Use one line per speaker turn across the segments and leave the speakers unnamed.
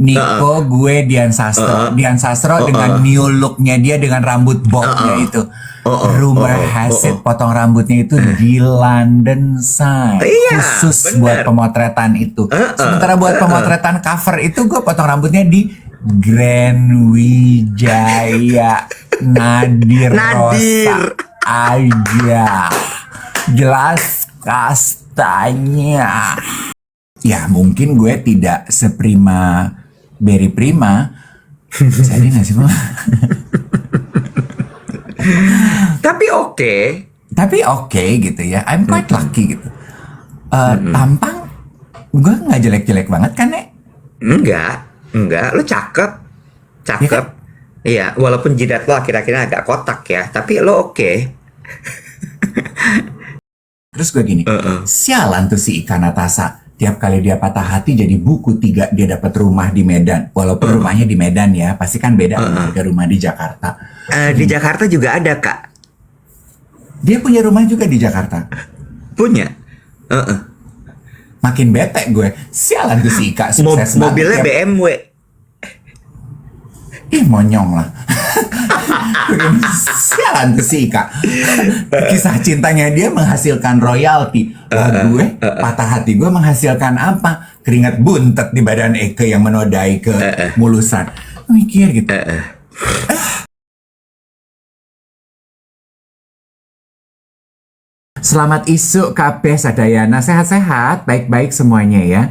Niko, gue Dian Sastro. Dian Sastro dengan new looknya dia dengan rambut bobnya itu. Rumor has it potong rambutnya itu di London Side.
Iya,
Khusus
bener.
buat pemotretan itu. Sementara buat pemotretan cover itu gue potong rambutnya di Grand Wijaya Nadir Rosa aja. Jelas kastanya. Ya mungkin gue tidak seprima Berry Prima. Jadi gak sih, Mama?
Tapi oke
gitu ya. I'm quite lucky gitu. Tampang gue gak jelek-jelek banget kan, Nek?
Enggak, lo cakep.
Ya kan?
Iya, walaupun jidat lo akhir-akhirnya agak kotak ya, tapi lo oke.
Terus gue gini, sialan tuh si Ika Natasa. Tiap kali dia patah hati jadi buku 3 dia dapat rumah di Medan. Walaupun rumahnya di Medan ya, pasti kan beda sama harga rumah di Jakarta.
Di Jakarta juga ada, Kak.
Dia punya rumah juga di Jakarta.
Punya.
Makin bete gue. Sialan tuh si Ika sukses
Mobilnya
banget.
BMW.
Ih monyong lah. Sialan tuh si Ika. Kisah cintanya dia menghasilkan royalti. Gue patah hati gue menghasilkan apa? Keringat buntet di badan Eke yang menodai ke mulusan. Mikir gitu. Selamat isu kabeh sadayana, sehat-sehat, baik-baik semuanya ya.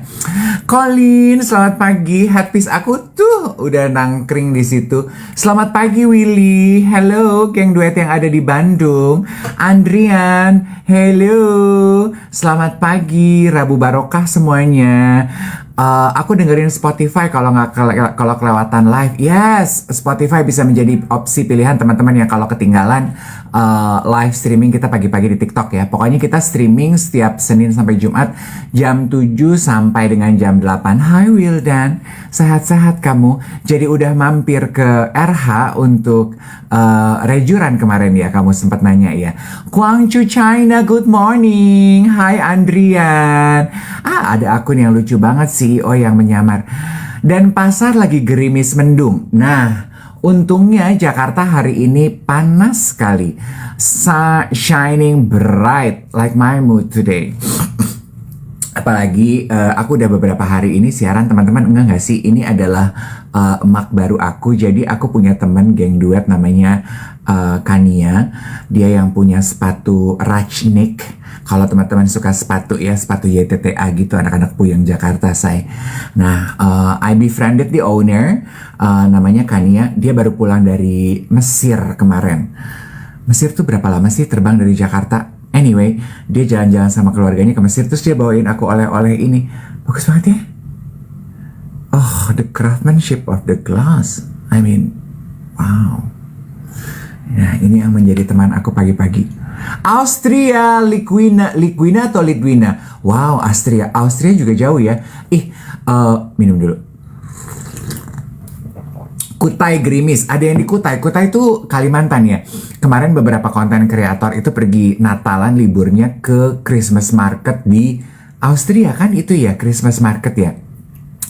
Colin, selamat pagi. Headpiece aku tuh udah nangkring di situ. Selamat pagi Willy. Hello, geng duet yang ada di Bandung. Andrian, hello. Selamat pagi, Rabu Barokah semuanya. Aku dengerin Spotify kalau kalau kelewatan live. Yes, Spotify bisa menjadi opsi pilihan teman-teman yang kalau ketinggalan live streaming kita pagi-pagi di TikTok ya. Pokoknya kita streaming setiap Senin sampai Jumat jam 7 sampai dengan jam 8. Hai Wildan, sehat-sehat kamu? Jadi udah mampir ke RH untuk rejuran kemarin ya, kamu sempat nanya ya. Guangzhou China, good morning. Hai Andrian. Ada akun yang lucu banget, CEO yang menyamar. Dan pasar lagi gerimis mendung. Nah, untungnya Jakarta hari ini panas sekali. Shining bright like my mood today. Apalagi aku udah beberapa hari ini siaran, teman-teman enggak nggak sih? Ini adalah emak baru aku. Jadi aku punya temen geng duet namanya Kania. Dia yang punya sepatu Rajnik. Kalau teman-teman suka sepatu ya, sepatu YTTA gitu, anak-anak puyeng Jakarta say. Nah, I befriended the owner, namanya Kania. Dia baru pulang dari Mesir kemarin. Mesir tuh berapa lama sih terbang dari Jakarta? Anyway, dia jalan-jalan sama keluarganya ke Mesir, terus dia bawain aku oleh-oleh ini. Bagus banget ya. Oh, the craftsmanship of the glass. I mean, wow. Nah, ini yang menjadi teman aku pagi-pagi. Austria, Litwina atau Litwina? Wow, Austria juga jauh ya. Minum dulu. Kutai gerimis, ada yang di Kutai. Kutai itu Kalimantan ya. Kemarin beberapa konten kreator itu pergi Natalan liburnya ke Christmas market di Austria kan, itu ya Christmas market ya.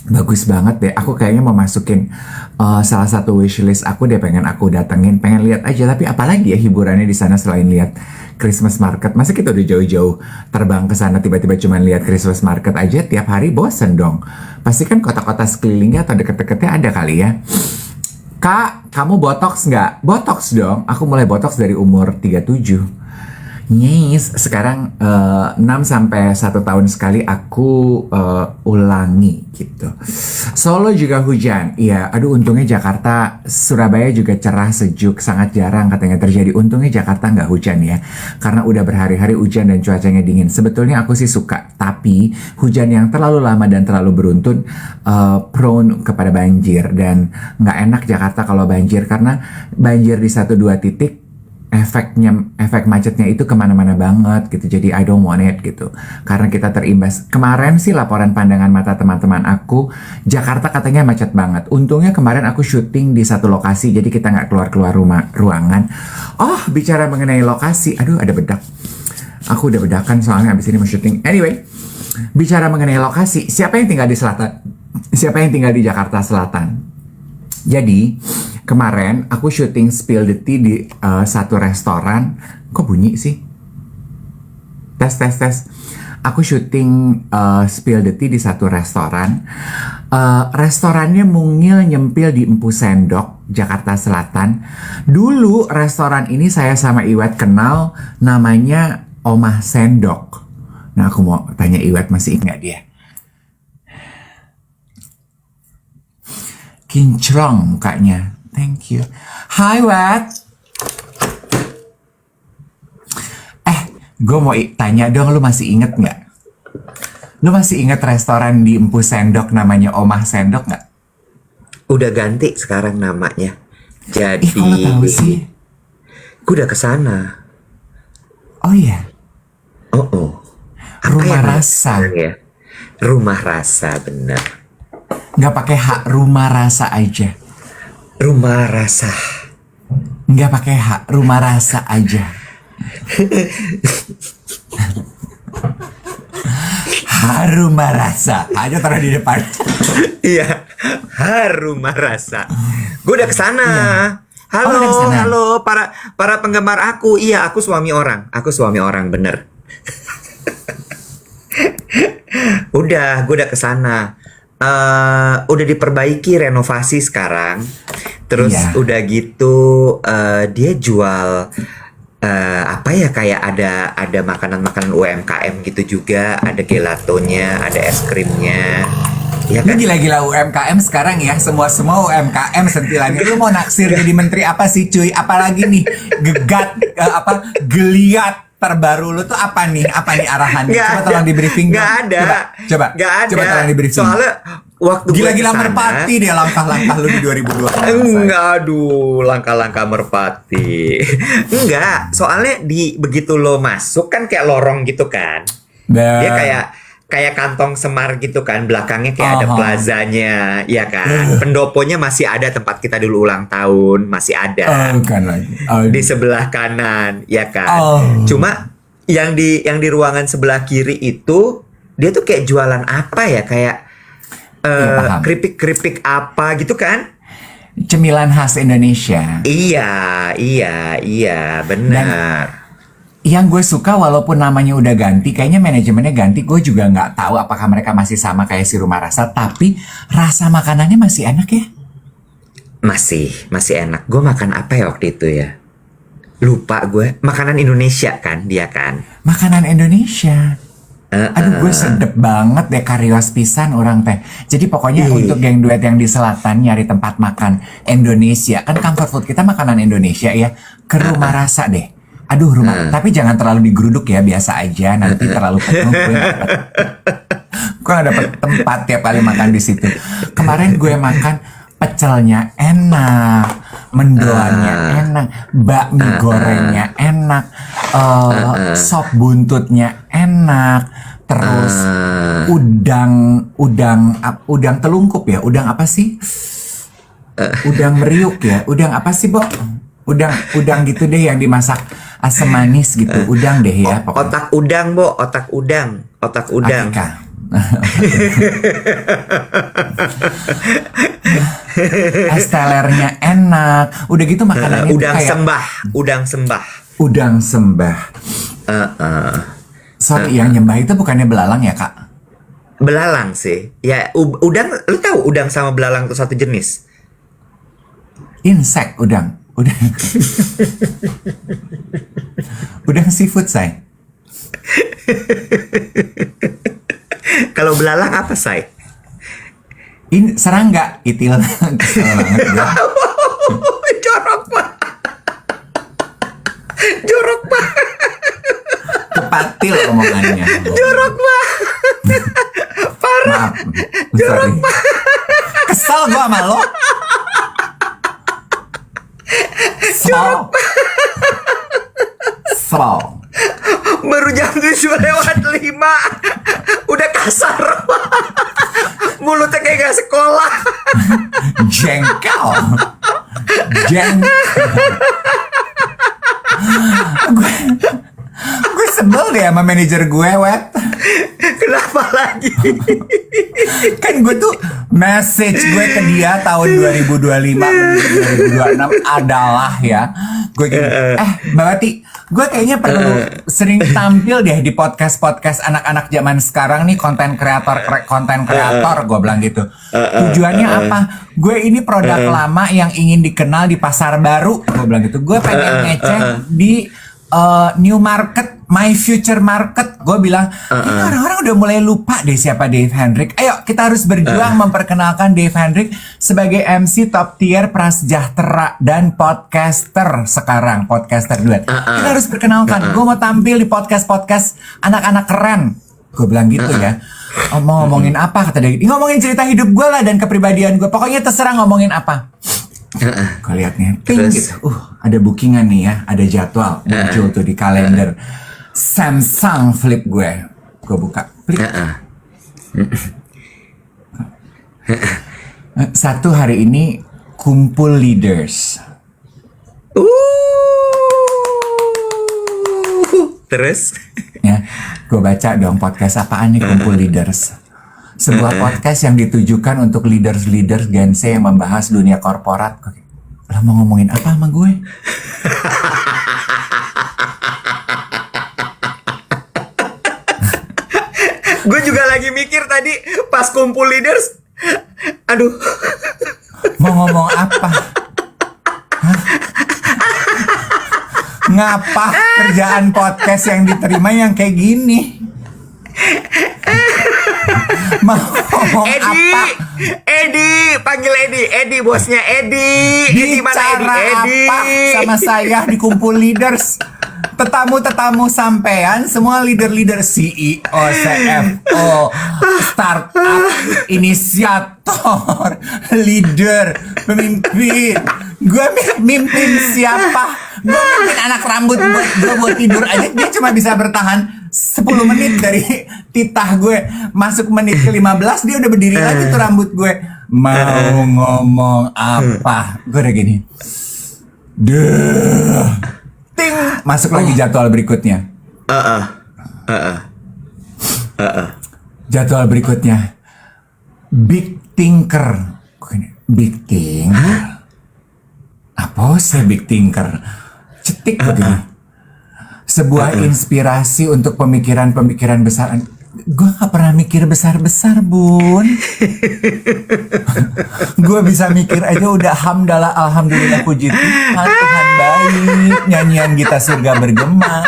Bagus banget deh. Aku kayaknya mau masukin salah satu wishlist aku deh, pengen aku datengin, pengen lihat aja. Tapi apalagi ya hiburannya di sana selain lihat Christmas market. Masa kita udah jauh-jauh terbang ke sana tiba-tiba cuma lihat Christmas market aja tiap hari, bosen dong. Pasti kan kota-kota sekelilingnya atau deket-deketnya ada kali ya. Kak, kamu botox nggak? Botox dong. Aku mulai botox dari umur 37. Yes, sekarang 6 sampai 1 tahun sekali aku ulangi gitu. Solo juga hujan. Iya, aduh untungnya Jakarta, Surabaya juga cerah, sejuk, sangat jarang katanya terjadi. Untungnya Jakarta nggak hujan ya. Karena udah berhari-hari hujan dan cuacanya dingin. Sebetulnya aku sih suka, tapi hujan yang terlalu lama dan terlalu beruntun prone kepada banjir. Dan nggak enak Jakarta kalau banjir, karena banjir di 1-2 titik efek macetnya itu kemana-mana banget gitu. Jadi I don't want it gitu, karena kita terimbas. Kemarin sih laporan pandangan mata teman-teman aku, Jakarta katanya macet banget. Untungnya kemarin aku syuting di satu lokasi, jadi kita nggak keluar ruangan. Oh, bicara mengenai lokasi, aduh ada bedak. Aku udah bedakan soalnya abis ini mau syuting. Anyway, bicara mengenai lokasi, siapa yang tinggal di selatan? Siapa yang tinggal di Jakarta Selatan? Jadi kemarin aku syuting Spill the Tea di satu restoran. Kok bunyi sih? Tes tes tes. Aku syuting Spill the Tea di satu restoran. Restorannya mungil nyempil di Empu Sendok, Jakarta Selatan. Dulu restoran ini saya sama Iwet kenal, namanya Omah Sendok. Nah aku mau tanya Iwet masih ingat dia. Kinclong mukanya. Thank you. Hai Wat. Gue mau tanya dong, lu masih inget nggak? Lu masih inget restoran di Empu Sendok namanya Omah Sendok nggak?
Udah ganti sekarang namanya. Jadi,
Kok lu tahu sih?
gue udah kesana.
Oh iya.
Oh.
Rumah Rasa.
Ya? Rumah Rasa, bener.
Nggak pakai hak, Rumah Rasa aja.
Rumah Rasa.
Nggak pakai hak, Rumah Rasa aja. Rumah Rasa aja taruh di depan.
Iya, Rumah Rasa. Gue udah kesana. Halo,
udah kesana.
halo para penggemar aku. Iya, aku suami orang. Aku suami orang, bener. Gue udah kesana. Udah diperbaiki, renovasi sekarang. Terus
Iya.
udah gitu dia jual apa ya, kayak ada makanan-makanan UMKM gitu juga, ada gelatonya, ada es krimnya. Ya
Lu
kan?
gila-gila UMKM sekarang ya, semua UMKM sentilannya. Lu mau naksir jadi menteri apa sih cuy? Apalagi nih geliat terbaru lu tuh apa nih arahannya? Coba tolong di briefing.
Nggak ada.
Coba tolong di briefing.
Soalnya waktu gue
Gila-gila
kesana,
merpati deh langkah-langkah lu di 2020.
enggak, aduh, langkah-langkah merpati. Enggak, soalnya begitu lo masuk kan kayak lorong gitu kan. Dia kayak kantong semar gitu kan, belakangnya kayak ada plazanya, ya kan. Pendoponya masih ada, tempat kita dulu ulang tahun masih ada.
Kan lagi.
Di sebelah kanan, ya kan. Cuma yang di ruangan sebelah kiri itu dia tuh kayak jualan apa ya, kayak keripik-keripik apa gitu kan.
Cemilan khas Indonesia.
Iya, benar.
Yang gue suka walaupun namanya udah ganti, kayaknya manajemennya ganti, gue juga nggak tahu apakah mereka masih sama kayak si Rumah Rasa, tapi rasa makanannya masih enak ya?
Masih enak. Gue makan apa ya waktu itu ya? Lupa gue. Makanan Indonesia kan dia kan?
Makanan Indonesia. Aduh, gue sedep banget deh, karios pisan orang teh. Jadi pokoknya untuk geng duet yang di selatan nyari tempat makan Indonesia, kan comfort food kita makanan Indonesia ya, ke Rumah Rasa deh. Aduh, tapi jangan terlalu digeruduk ya, biasa aja. Nanti terlalu penuh gue nggak dapet tempat tiap kali makan di situ. Kemarin gue makan pecelnya enak, mendoannya enak, bakmi gorengnya enak, sop buntutnya enak, terus udang telungkup ya, udang apa sih? Udang meriuk ya, udang apa sih, Bo? Udang gitu deh yang dimasak asam manis gitu, udang deh ya pokoknya.
Otak udang, Bo, otak udang.
Akika. Es telernya enak. Udah gitu makanannya
udang
kayak
sembah.
Udang sembah. Sorry, yang nyembah itu bukannya belalang ya, Kak?
Belalang sih. Ya, udang, lu tahu udang sama belalang itu satu jenis?
Insek udang. Udang seafood, say.
Kalau belalang apa, say?
Ini serangga, itil. Kesel banget gue.
Jorok banget.
Kepatil omongannya.
Jorok banget. Parah.
Maaf. Sorry. Kesel gue sama lo. Slow.
Baru jam 7:05 udah kasar. Mulutnya kayak gak sekolah.
Jengkel. Gue sebel deh sama manajer gue, Wet.
Kenapa lagi?
Kan gue tuh message gue ke dia tahun 2025 2026 adalah ya, gue gini, Mbak Wati, gue kayaknya perlu sering tampil deh di podcast anak-anak zaman sekarang nih, konten kreator gue bilang gitu. Tujuannya apa? Gue ini produk lama yang ingin dikenal di pasar baru, gue bilang gitu. Gue pengen ngecek di new market, my future market. Gue bilang, ini orang-orang udah mulai lupa deh siapa Dave Hendrik. Ayo kita harus berjuang memperkenalkan Dave Hendrik sebagai MC top tier prasejahtera dan podcaster sekarang, podcaster duet. Kita harus perkenalkan. Gue mau tampil di podcast anak-anak keren. Gue bilang gitu ya. Mau ngomongin apa kata dia? Ngomongin cerita hidup gue lah dan kepribadian gue. Pokoknya terserah ngomongin apa. Gue liatnya, gitu. Ada bookingan nih ya, ada jadwal muncul tuh di kalender Samsung Flip gue buka, Flip. Satu hari ini kumpul leaders.
Terus?
Ya, gue baca dong podcast apaan nih kumpul leaders. Sebuah podcast yang ditujukan untuk leaders Gen Z yang membahas dunia korporat. Lo mau ngomongin apa sama gue?
Gue juga lagi mikir tadi pas kumpul leaders. Aduh.
Mau ngomong apa? Ngapa kerjaan podcast yang diterima yang kayak gini? Mau ngomong apa?
Edi, panggil Edi bosnya Edi.
Bicara apa sama saya di kumpul leaders? Tetamu sampean semua leader CEO, CFO, startup, inisiator, leader, pemimpin. Gue mimpin siapa? Gue mimpin anak rambut gue buat tidur aja. Dia cuma bisa bertahan 10 menit dari titah gue. Masuk menit ke-15 dia udah berdiri lagi tuh rambut gue. Mau ngomong apa? Gue udah gini. Ting, masuk lagi jadwal berikutnya. Jadwal berikutnya. Big thinker. Big thinker. Apa sih big thinker? Cetik begini. Sebuah inspirasi untuk pemikiran-pemikiran besar. Gue gak pernah mikir besar-besar, Bun. Gue bisa mikir aja udah hamdalah, alhamdulillah, puji Tuhan, Tuhan baik. Nyanyian Gita Surga bergema.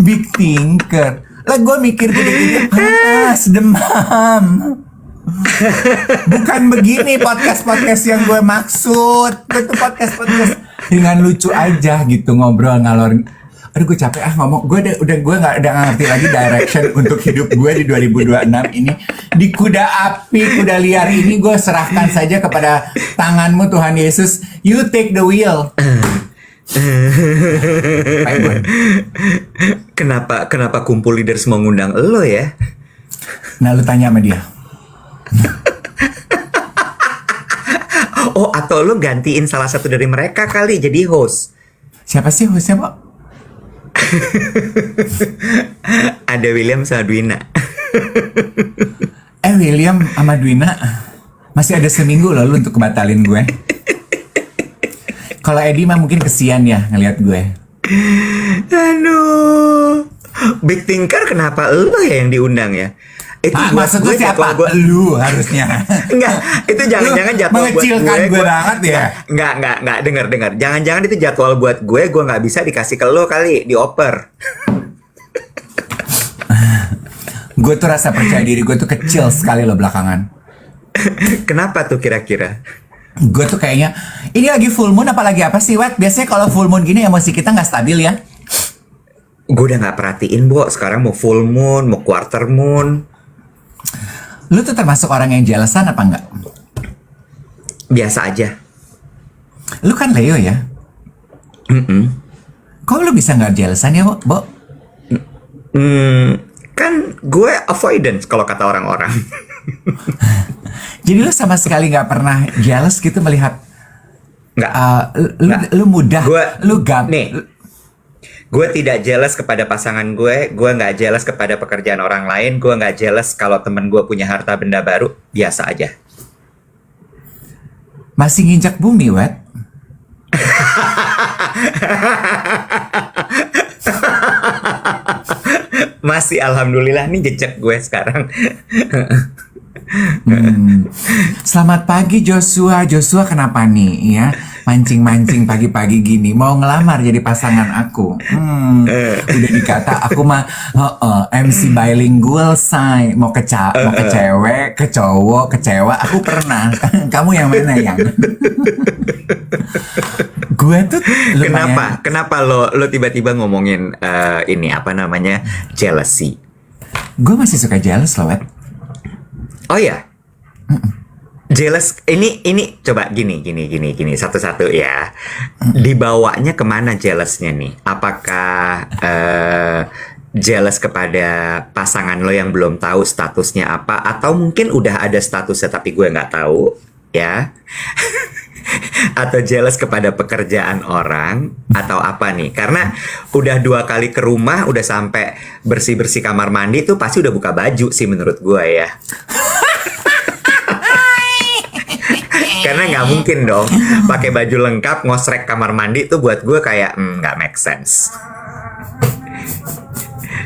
Big thinker. Lah gue mikir gede-gede panas, demam. Bukan begini podcast yang gue maksud. Itu podcast ringan lucu aja gitu, ngobrol ngalor. Aduh gue capek ngomong. Gue udah nggak ngerti lagi direction untuk hidup gue di 2026 ini. Di kuda api, kuda liar ini gue serahkan saja kepada tanganmu Tuhan Yesus. You take the wheel.
Kenapa kumpul leaders mengundang lo ya?
Nah lu tanya sama dia.
Oh, atau lo gantiin salah satu dari mereka kali jadi host.
Siapa sih hostnya, Pak?
Ada William sama Dwina.
William sama Dwina masih ada seminggu loh lu untuk kebatalin gue. Kalau Eddie mah mungkin kesian ya ngelihat gue.
Aduh, Big Thinker kenapa lu ya yang diundang ya? Itu
maksud gue siapa? Lu harusnya.
Enggak, itu jangan-jangan jadwal
mengecilkan gue banget ya.
Enggak, dengar. Jangan-jangan itu jadwal buat gue nggak bisa dikasih ke lo kali, dioper.
Gue tuh rasa percaya diri gue tuh kecil sekali loh belakangan.
Kenapa tuh kira-kira?
Gue tuh kayaknya ini lagi full moon apalagi apa sih, Wet? Biasanya kalau full moon gini emosi kita nggak stabil ya.
Gue udah nggak perhatiin, Bo. Sekarang mau full moon, mau quarter moon.
Lu tuh termasuk orang yang jealousan apa enggak?
Biasa aja.
Lu kan Leo ya? Kok lu bisa nggak jealousan ya, Bo?
Kan gue avoidance kalau kata orang-orang.
Jadi lu sama sekali nggak pernah jealous gitu melihat?
Nggak.
Lu mudah.
Gue,
lu gap.
Nih, Gue tidak jealous kepada pasangan gue nggak jealous kepada pekerjaan orang lain, gue nggak jealous kalau temen gue punya harta benda baru, biasa aja.
Masih nginjak bumi, Wet.
Masih alhamdulillah nih jejak gue sekarang.
Selamat pagi Joshua. Joshua kenapa nih ya? Mancing-mancing pagi-pagi gini. Mau ngelamar jadi pasangan aku. Udah dikata aku mah MC bilingual say. Mau ke cewek, ke cowok, kecewa. Aku pernah. Kamu yang mana yang? Gue tuh lumayan.
Kenapa lo tiba-tiba ngomongin ini apa namanya jealousy?
Gue masih suka jealous loh, Wet.
Oh ya, jealous ini coba gini satu-satu ya. Dibawanya kemana jealousnya nih? Apakah jealous kepada pasangan lo yang belum tahu statusnya apa, atau mungkin udah ada statusnya tapi gue nggak tahu ya? Atau jealous kepada pekerjaan orang atau apa nih? Karena udah 2 kali ke rumah, udah sampai bersih-bersih kamar mandi tuh pasti udah buka baju sih menurut gue ya. Karena nggak mungkin dong pakai baju lengkap ngosrek kamar mandi tuh, buat gue kayak nggak make sense.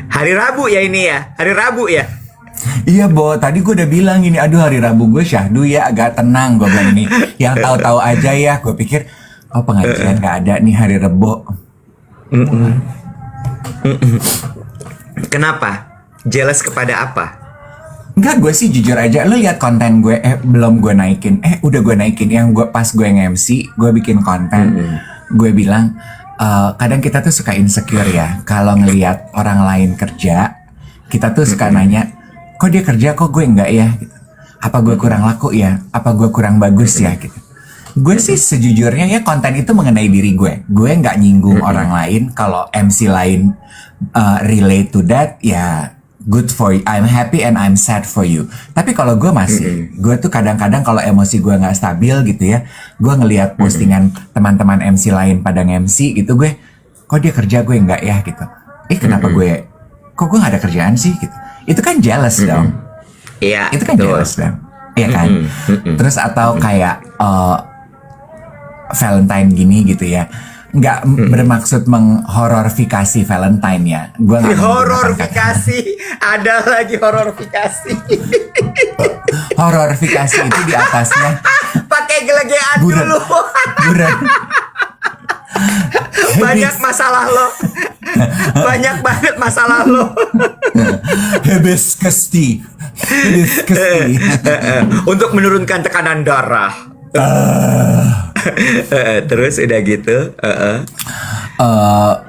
Hari Rabu ya ini ya, hari Rabu ya.
Iya Bo, tadi gue udah bilang gini, aduh hari Rabu gue syahdu ya, agak tenang. Gue bilang ini, yang tahu-tahu aja ya. Gue pikir, oh pengajian gak ada nih hari Rebo.
Kenapa? Jealous kepada apa?
Enggak, gue sih jujur aja. Lu lihat konten gue, belum gue naikin. Udah gue naikin. Yang gue pas gue nge-MC, gue bikin konten. Gue bilang, kadang kita tuh suka insecure ya. Kalau ngelihat orang lain kerja, kita tuh suka nanya, kok dia kerja kok gue enggak ya gitu. Apa gue kurang laku ya, apa gue kurang bagus ya gitu. Gue sih sejujurnya ya konten itu mengenai diri gue nggak nyinggung orang lain. Kalau MC lain relate to that ya good for you, I'm happy and I'm sad for you. Tapi kalau gue masih, gue tuh kadang-kadang kalau emosi gue nggak stabil gitu ya, gue ngelihat postingan teman-teman MC lain pada MC gitu, gue kok dia kerja gue enggak ya gitu. Kenapa kok gue nggak ada kerjaan sih gitu. Itu kan jealous dong.
Iya.
Itu kan jealous dong. Iya kan. Terus atau kayak Valentine gini gitu ya. Nggak bermaksud menghororifikasi Valentine ya. Gua nggak
hororifikasi. Ada lagi hororifikasi.
Hororifikasi itu di atasnya.
Pakai gelegean dulu.
Buran.
Banyak masalah lo. Banyak banget masalah lo.
Hibiscus tea.
Untuk menurunkan tekanan darah. Terus udah gitu.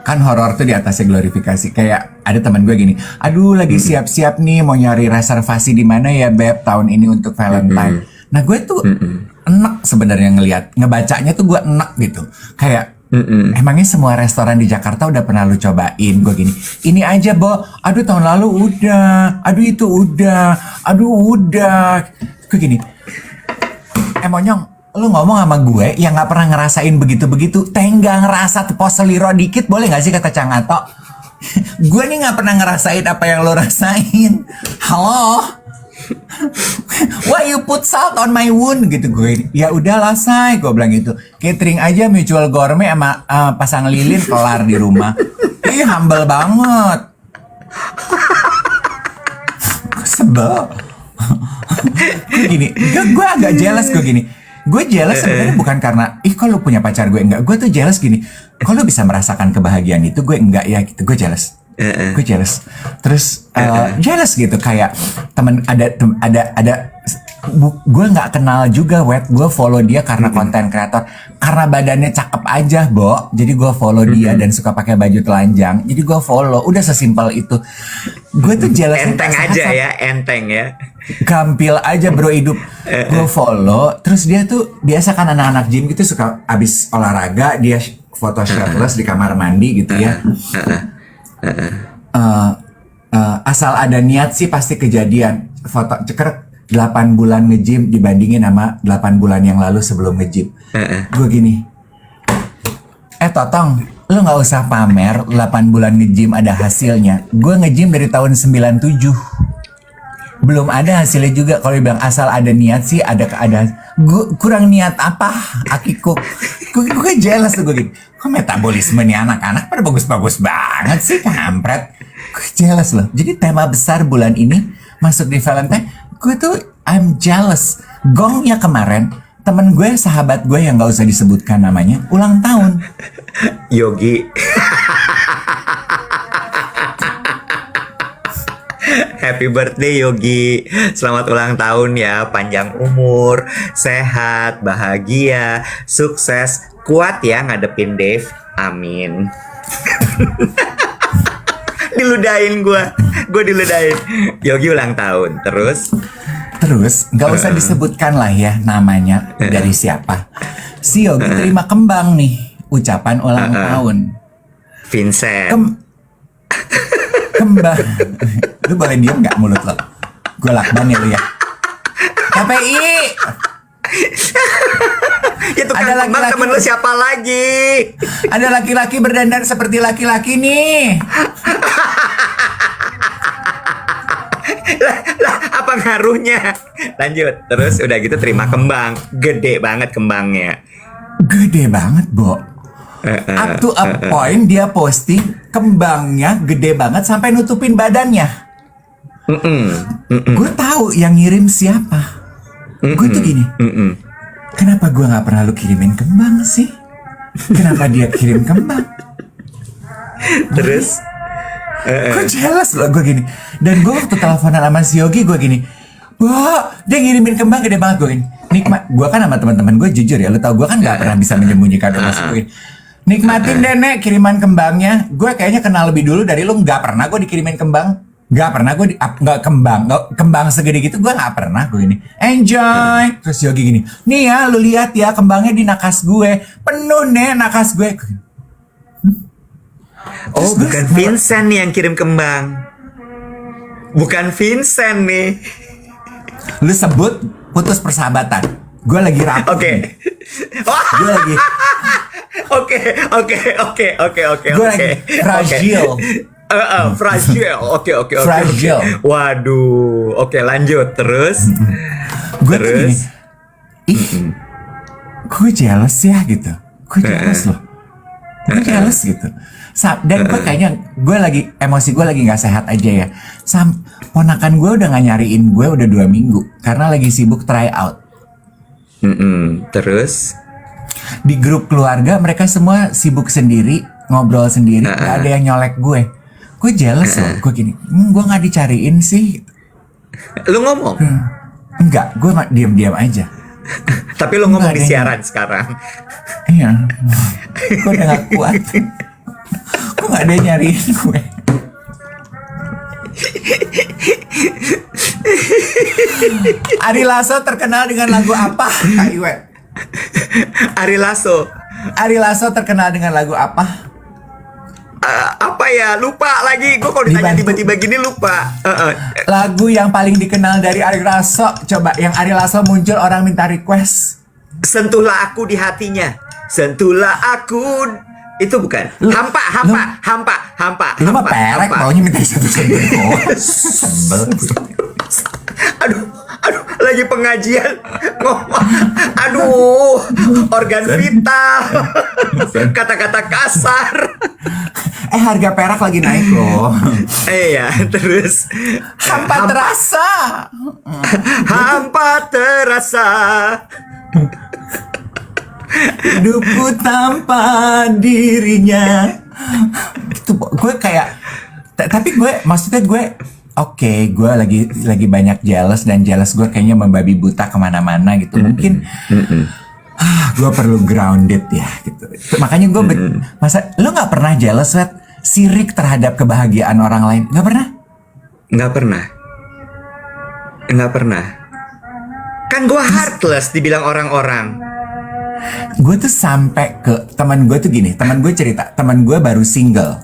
Kan horor tuh di atasnya glorifikasi. Kayak ada teman gue gini, aduh lagi siap-siap nih mau nyari reservasi di mana ya Beb tahun ini untuk Valentine. Nah gue tuh enak sebenarnya ngebacanya tuh gue enak gitu. Kayak emangnya semua restoran di Jakarta udah pernah lu cobain? Gue gini, ini aja Bo, aduh tahun lalu udah, aduh itu udah, aduh udah. Gue gini, Monyong, lu ngomong sama gue yang gak pernah ngerasain begitu-begitu, tenggang ngerasa tepos seliro dikit boleh gak sih kata Cangato? Gue nih gak pernah ngerasain apa yang lu rasain. Halo? Why you put salt on my wound gitu gue. Ya udahlah say, gue bilang gitu. Catering aja Mutual Gourmet sama pasang lilin kelar di rumah. Humble banget. Sebel. Gini, gue agak jealous gue gini. Gue jealous sebenarnya bukan karena kok lu punya pacar gue enggak. Gue tuh jealous gini. Kok lu bisa merasakan kebahagiaan itu gue enggak ya gitu. Gue jealous. Gue jealous. Terus jealous gitu kayak temen ada gue nggak kenal juga Wet. Gue follow dia karena konten kreator, karena badannya cakep aja Bo. Jadi gue follow dia dan suka pakai baju telanjang. Jadi gue follow. Udah sesimpel itu. Gue tuh jealous.
Enteng aja ya, enteng ya.
Gampil aja bro hidup. Gue follow. Terus dia tuh biasa kan anak-anak gym gitu suka abis olahraga dia foto shirtless di kamar mandi gitu ya. Asal ada niat sih pasti kejadian. Foto ceker 8 bulan nge-gym dibandingin sama 8 bulan yang lalu sebelum nge-gym. Gue gini, Totong, Lo nggak usah pamer 8 bulan nge-gym ada hasilnya. Gue nge-gym dari tahun 97. Belum ada hasilnya juga. Kalau bilang asal ada niat sih ada. Gue kurang niat apa? Akiku. Gue jealous tuh gue gini. Kok metabolisme nih anak-anak pada bagus-bagus banget sih, kampret. Gue jealous loh. Jadi tema besar bulan ini masuk di Valentine. Gue tuh I'm jealous. Gongnya kemarin temen gue, sahabat gue yang gak usah disebutkan namanya, ulang tahun.
Yogi. Happy birthday Yogi. Selamat ulang tahun ya. Panjang umur, sehat, bahagia, sukses, kuat ya ngadepin Dave. Amin. Diludahin gue diludahin. Yogi ulang tahun. Terus
nggak usah disebutkan lah ya namanya dari siapa. Si Yogi terima kembang nih, ucapan ulang tahun.
Vincent.
Kembang. Lu boleh diem nggak mulut lo? Gue lakban ya lu ya. KPI.
Itu kan kembang temen lu siapa lagi?
Ada laki-laki berdandan seperti laki-laki nih.
lah apa ngaruhnya? Lanjut. Terus udah gitu terima kembang. Gede banget kembangnya.
Gede banget, Bo. Up to a point dia posting kembangnya gede banget sampai nutupin badannya. Gue tahu yang ngirim siapa. Gue tuh gini. Kenapa gue nggak pernah lu kirimin kembang sih? Kenapa dia kirim kembang?
Terus?
Gue jelas loh gue gini. Dan gue waktu teleponan sama si Yogi gue gini, wah dia ngirimin kembang gede banget. Gue gini, nikmat. Gue kan sama teman-teman gue jujur ya, lu tau gue kan nggak pernah bisa menyembunyikan emosi gue. Nikmatin deh Nek kiriman kembangnya. Gue kayaknya kenal lebih dulu dari lu. Nggak pernah gue dikirimin kembang. Nggak pernah gue nggak kembang segede gitu. Gue nggak pernah. Gue gini enjoy. Terus Yogi gini, nih ya lu lihat ya kembangnya di nakas gue penuh nih nakas gue.
Oh bukan Vincent nih yang kirim kembang. Bukan Vincent nih.
Lu sebut putus persahabatan. Gue lagi rapuh.
Oke.
Gue lagi.
Oke.
Gue lagi fragile.
Fragile. Oke.
Fragile.
Waduh. Oke lanjut terus.
Gue tuh gini. Gue jealous ya gitu. Gue jealous loh. Gue jealous gitu. Dan gue kayaknya emosi gue lagi nggak sehat aja ya. Ponakan gue udah nggak nyariin gue udah 2 minggu karena lagi sibuk try out.
Terus
di grup keluarga mereka semua sibuk sendiri, ngobrol sendiri, gak ada yang nyolek gue. Gue jealous loh. Gue gini, gue nggak dicariin sih.
Lu ngomong?
Enggak, gue diam-diam aja.
Tapi lu ngomong di siaran sekarang.
Iya. Gue udah gak kuat. Kok gak ada yang nyariin gue? Ari Lasso terkenal dengan lagu apa, Kak Iwe?
Ari Lasso
terkenal dengan lagu apa?
Apa ya? Lupa lagi. Gue kalau ditanya tiba-tiba gini lupa.
Lagu yang paling dikenal dari Ari Lasso. Coba yang Ari Lasso muncul orang minta request.
Sentuhlah aku di hatinya. Sentuhlah aku. Itu bukan. Hampa.
Lu mah perek maunya minta sentuh.
Aduh, lagi pengajian ngomong. Aduh, organ vital. Kata-kata kasar.
Harga perak lagi naik loh.
Iya, terus
hampa terasa. Hidupku tanpa dirinya. Itu gue kayak, tapi gue maksudnya gue gue lagi banyak jealous dan jealous gue kayaknya membabi buta kemana-mana gitu. Mungkin gue perlu grounded ya gitu. Makanya gue masa lo nggak pernah jealous sirik terhadap kebahagiaan orang lain? Nggak
pernah. Kan gue heartless dibilang orang-orang.
Gue tuh sampai ke teman gue tuh gini, teman gue cerita, teman gue baru single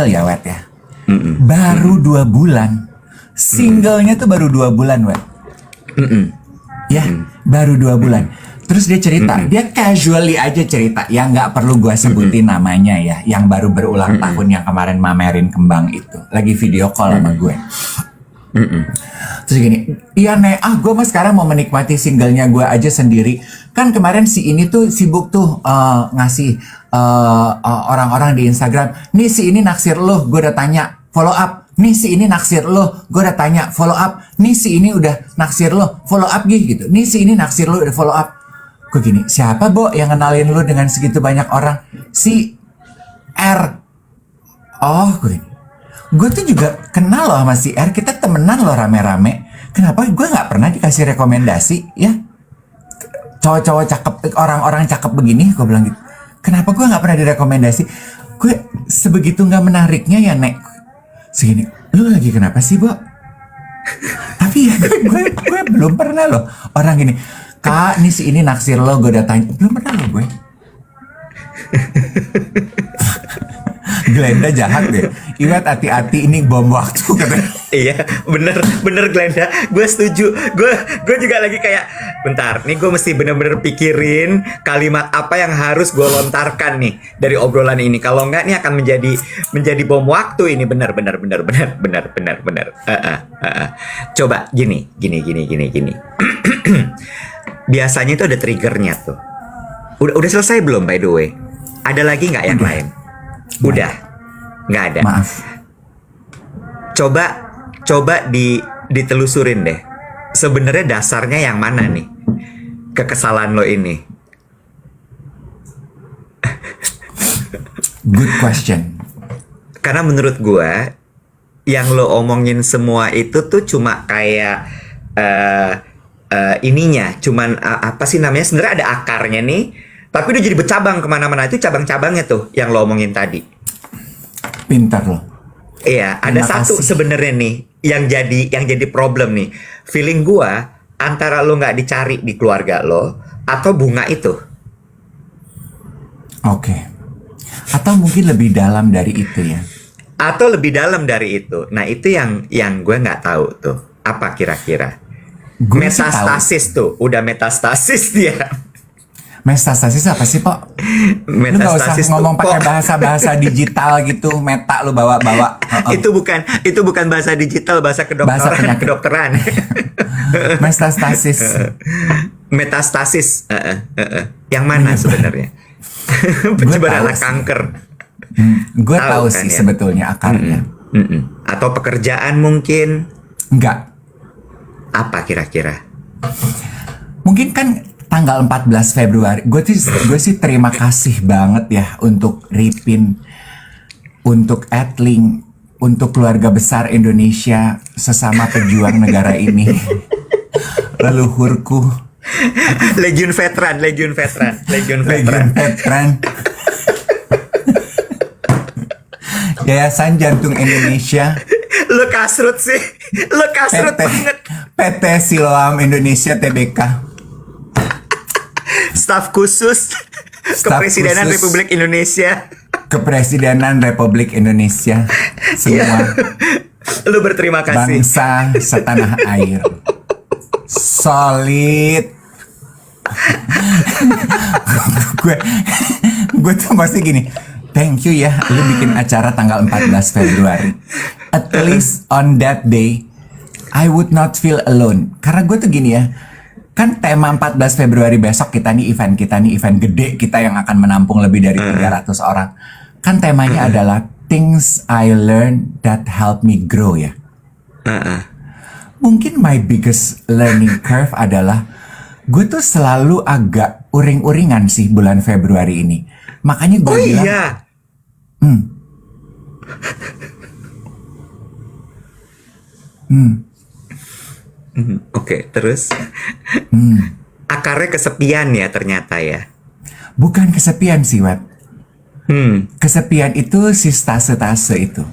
ya Wet ya, baru 2 bulan, singlenya tuh baru 2 bulan Wet, ya baru 2 bulan, Terus dia cerita, dia casually aja cerita, yang nggak perlu gua sebutin namanya ya, yang baru berulang tahun yang kemarin mamerin kembang itu, lagi video call sama gue. Terus gini, iya Nek, gue mah sekarang mau menikmati singlenya gue aja sendiri. Kan kemarin si ini tuh sibuk tuh ngasih orang-orang di Instagram, nih si ini naksir lo, gue udah tanya follow up. Nih si ini naksir lo, gue udah tanya follow up. Nih si ini udah naksir lo, follow up gitu. Nih si ini naksir lo, udah follow up. Gue gini, siapa Bo yang kenalin lo dengan segitu banyak orang? Si R. Oh, gue gini, gue tuh juga kenal loh sama si R, kita temenan loh rame-rame. Kenapa gue nggak pernah dikasih rekomendasi ya? Cowok-cowok cakep, orang-orang cakep begini, gue bilang gitu. Kenapa gue nggak pernah direkomendasi? Gue sebegitu nggak menariknya ya Nek. Segini, lu lagi kenapa sih Bo? Tapi ya gue belum pernah loh orang gini. Kak, nih si ini naksir lo, gue udah tanya. Belum pernah loh gue. Glenda jahat deh. Iwet hati-hati, ini bom waktu katanya.
Iya, bener Glenda, gue setuju. Gue juga lagi kayak, bentar, nih gue mesti bener-bener pikirin kalimat apa yang harus gue lontarkan nih dari obrolan ini. Kalau enggak, nih akan menjadi bom waktu ini. Bener. Coba gini. Biasanya itu ada triggernya tuh. Udah selesai belum by the way? Ada lagi nggak yang lain? Udah, nggak ada.
Maaf.
Coba ditelusurin deh. Sebenarnya dasarnya yang mana nih? Kekesalan lo ini.
Good question.
Karena menurut gua, yang lo omongin semua itu tuh cuma kayak ininya, cuman apa sih namanya? Sebenarnya ada akarnya nih, tapi udah jadi bercabang kemana-mana. Itu cabang-cabangnya tuh yang lo omongin tadi.
Pintar lo.
Iya, ada satu sebenarnya nih yang jadi problem nih. Feeling gua antara lo nggak dicari di keluarga lo atau bunga itu.
Oke. Atau mungkin lebih dalam dari itu ya.
Atau lebih dalam dari itu. Nah itu yang gue nggak tahu tuh. Apa kira-kira? Metastasis tuh, udah metastasis dia.
Metastasis apa sih, Pok? Lu gak usah ngomong pakai bahasa digital gitu, meta lu bawa-bawa.
Itu bukan bahasa digital, bahasa kedokteran. Metastasis. Yang mana sebenarnya? Pencemaran kanker.
Gue tahu kan sih ya? Sebetulnya akarnya.
Atau pekerjaan mungkin?
Enggak.
Apa kira-kira?
Mungkin kan tanggal 14 Februari. Gue sih terima kasih banget ya untuk Ripin, untuk Etling, untuk keluarga besar Indonesia, sesama pejuang negara ini. Leluhurku.
Legiun veteran.
Yayasan Jantung Indonesia.
Lo kasrut sih. Banget.
PT Siloam Indonesia TBK.
Staf khusus Kepresidenan Republik Indonesia.
Kepresidenan Republik Indonesia. Semua.
Lu berterima kasih.
Bangsa setanah air. Solid. gue tuh pasti gini. Thank you ya, lu bikin acara tanggal 14 Februari. At least on that day, I would not feel alone. Karena gue tuh gini ya, kan tema 14 Februari besok kita nih event gede kita yang akan menampung lebih dari 300 orang. Kan temanya adalah things I learned that help me grow ya. Mungkin my biggest learning curve adalah gue tuh selalu agak uring-uringan sih bulan Februari ini. Makanya gue bilang,
iya. Oke, terus akarnya kesepian ya ternyata ya.
Bukan kesepian sih, Wat. Kesepian itu si stase-tase itu.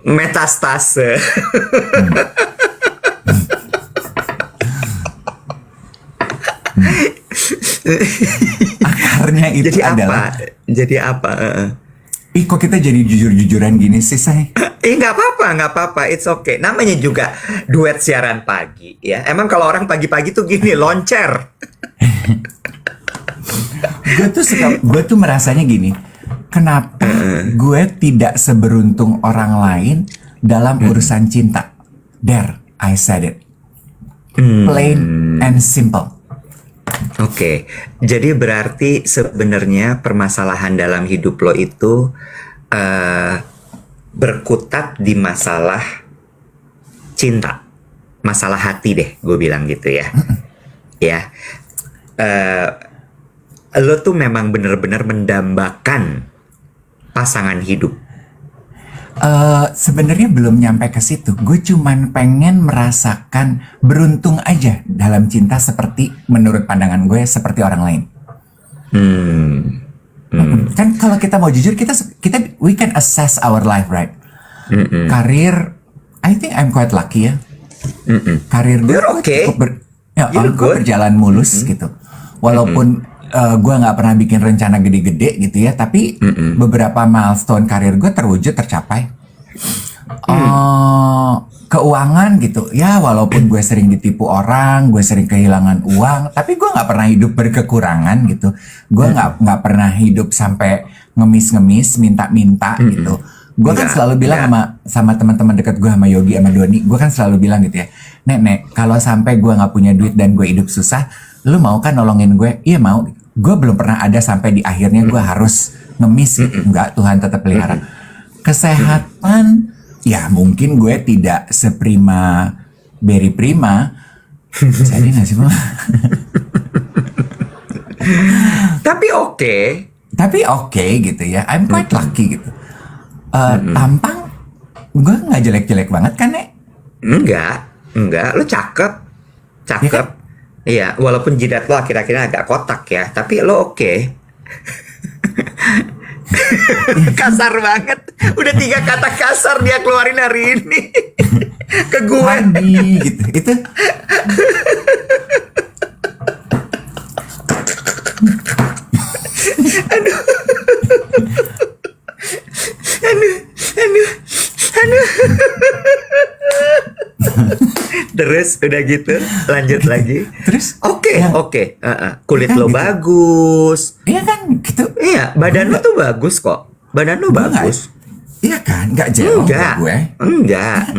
Metastase.
Akarnya itu adalah.
Jadi apa?
Ih, kok kita jadi jujur-jujuran gini sih, Say?
Nggak apa-apa, it's okay. Namanya juga duet siaran pagi, ya. Emang kalau orang pagi-pagi tuh gini, loncer.
gue tuh merasanya gini, kenapa gue tidak seberuntung orang lain dalam urusan cinta? There, I said it. Plain and simple.
Oke, jadi berarti sebenarnya permasalahan dalam hidup lo itu berkutat di masalah cinta, masalah hati deh, gue bilang gitu ya. Ya, lo tuh memang bener-bener mendambakan pasangan hidup.
Sebenarnya belum nyampe ke situ. Gue cuman pengen merasakan beruntung aja dalam cinta seperti menurut pandangan gue seperti orang lain. Kan kalau kita mau jujur kita we can assess our life, right? Karir, I think I'm quite lucky ya. Karir gue cukup berjalan mulus gitu. Walaupun gue nggak pernah bikin rencana gede-gede gitu ya, tapi beberapa milestone karir gue terwujud, tercapai. Keuangan gitu ya, walaupun gue sering ditipu orang, gue sering kehilangan uang, tapi gue nggak pernah hidup berkekurangan gitu. Gue nggak pernah hidup sampai ngemis-ngemis, minta-minta gitu. Gue kan selalu bilang sama teman-teman dekat gue, sama Yogi, sama Doni, gue kan selalu bilang gitu ya, Nek, kalau sampai gue nggak punya duit dan gue hidup susah, lu mau kan nolongin gue? Iya mau. Gue belum pernah ada sampai di akhirnya gue harus ngemis gitu. Enggak, Tuhan tetap pelihara. Kesehatan, ya mungkin gue tidak seprima Berry Prima. Jadi nggak sih, Bang? Tapi oke gitu ya. I'm quite lucky gitu. Tampang, gue nggak jelek-jelek banget kan, Nek?
Enggak. Lo cakep.
Ya kan?
Iya, walaupun jidat lo akhir-akhirnya agak kotak ya, tapi lo oke. Kasar banget. Udah 3 kata kasar dia keluarin hari ini. Ke gue.
Mandi gitu. Itu.
Aduh. Terus udah gitu lanjut lagi.
Terus
Oke. Kulit lo bagus.
Iya kan gitu.
Iya, badan lo tuh bagus kok. Badan lo bagus.
Iya kan, nggak jauh gue.
Enggak.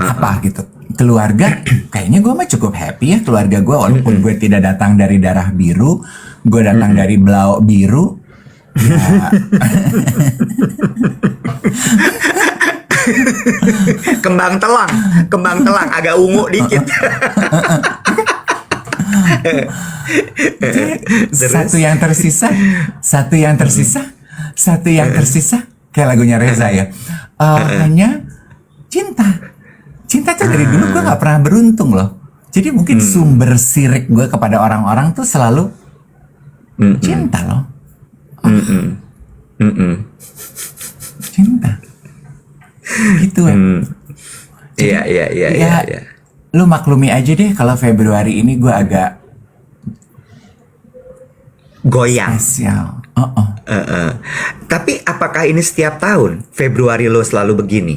Apa gitu. Keluarga, kayaknya gue mah cukup happy ya keluarga gue, walaupun gue tidak datang dari darah biru, gue datang dari belau biru. Ya.
Kembang telang agak ungu dikit.
Satu yang tersisa kayak lagunya Reza ya. Hanya cinta tuh dari dulu gue nggak pernah beruntung loh. Jadi mungkin sumber sirik gue kepada orang-orang tuh selalu cinta loh. Cinta gitu ya.
Iya.
Lu maklumi aja deh kalau Februari ini gue agak
goyang.
spesial.
Tapi apakah ini setiap tahun Februari lo selalu begini?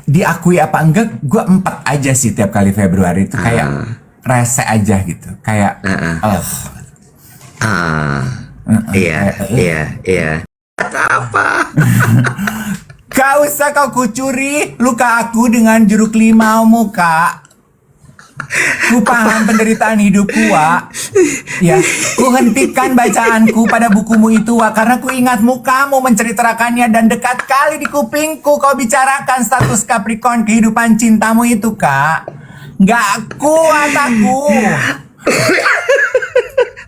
Diakui apa enggak, gue 4 aja sih tiap kali Februari itu kayak rese aja gitu, kayak
Iya. Apa?
Gak usah kau kucuri luka aku dengan jeruk limaumu, Kak. Ku paham penderitaan hidupku, Wak. Ya, ku hentikan bacaanku pada bukumu itu, Wak, karena ku ingatmu kamu menceritakannya dan dekat kali di kupingku kau bicarakan status Capricorn kehidupan cintamu itu, Kak. Gak kuat aku.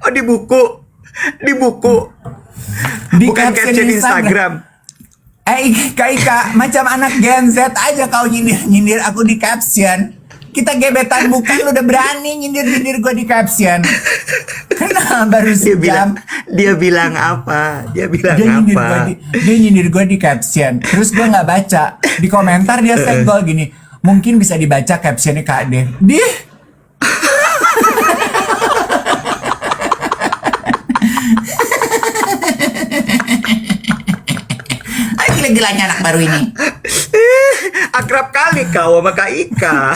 Oh, di buku.
Di
Bukan caption Instagram.
Kak, macam anak Gen Z aja kau nyindir aku di caption. Kita gebetan bukan, lu udah berani nyindir gue di caption. Kenapa baru sejam?
Dia bilang apa? Dia
nyindir gue di caption. Terus gue nggak baca. Di komentar dia senggol gini. Mungkin bisa dibaca captionnya Kak Dev. Gila-gilanya anak baru ini.
Akrab kali kau sama Kak Ika.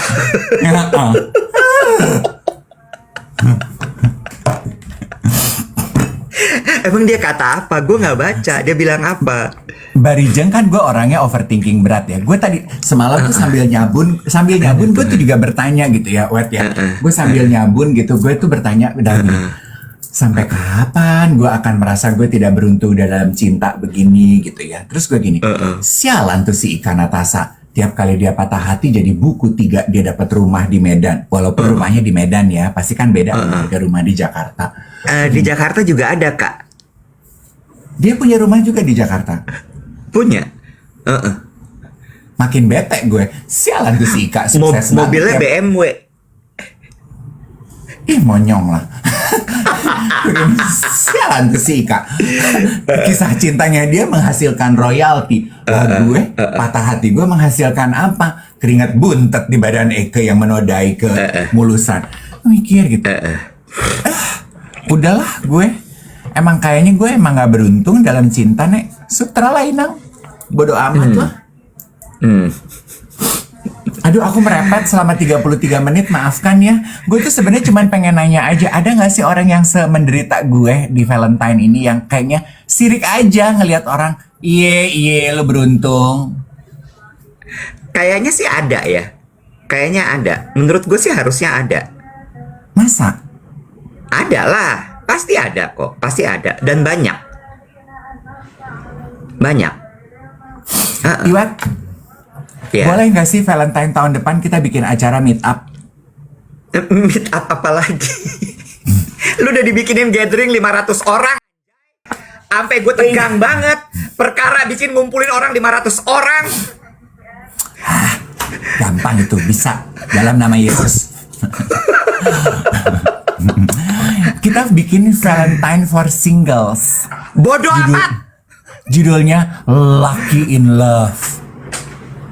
Emang dia kata apa? Gue nggak baca. Dia bilang apa?
Barijeng kan gue orangnya overthinking berat ya. Gue tadi semalam tuh sambil nyabun gue tuh juga bertanya gitu ya, Wet ya. Gue sambil nyabun gitu, gue tuh bertanya udah gini, sampai kapan gue akan merasa gue tidak beruntung dalam cinta begini gitu ya. Terus gue gini, sialan tuh si Ika Natasa. Tiap kali dia patah hati jadi buku 3 dia dapat rumah di Medan. Walaupun rumahnya di Medan ya, pasti kan beda dengan rumah di Jakarta.
Di Jakarta juga ada, Kak.
Dia punya rumah juga di Jakarta.
Punya.
Makin bete gue. Sialan tuh si Ika sukses
Mobilnya
banget ya.
BMW.
Ih monyong lah. Sialan tuh si Ika. Kisah cintanya dia menghasilkan royalti. Wah gue patah hati gue menghasilkan apa? Keringat buntet di badan Eke yang menodai ke mulusan. Mikir gitu. Udahlah gue. Emang kayaknya gue emang gak beruntung dalam cinta nek. Sutra lah Inang. Bodoh amat lah. Aduh aku merepet selama 33 menit, maafkan ya. Gue tuh sebenarnya cuma pengen nanya aja, ada gak sih orang yang semenderita gue di Valentine ini yang kayaknya sirik aja ngelihat orang, iye lo beruntung.
Kayaknya sih ada ya. Kayaknya ada. Menurut gue sih harusnya ada.
Masa?
Ada lah. Pasti ada kok. Pasti ada. Dan banyak. Banyak.
Iwat,
Ya.
boleh gak sih Valentine tahun depan kita bikin acara meet up?
Meet up apa lagi? Lu udah dibikinin gathering 500 orang. Sampai gue tegang banget. Perkara bikin ngumpulin orang 500 orang.
Gampang itu, bisa. Dalam nama Yesus. Kita bikin Valentine for Singles.
Bodoh amat.
Judulnya Lucky in Love.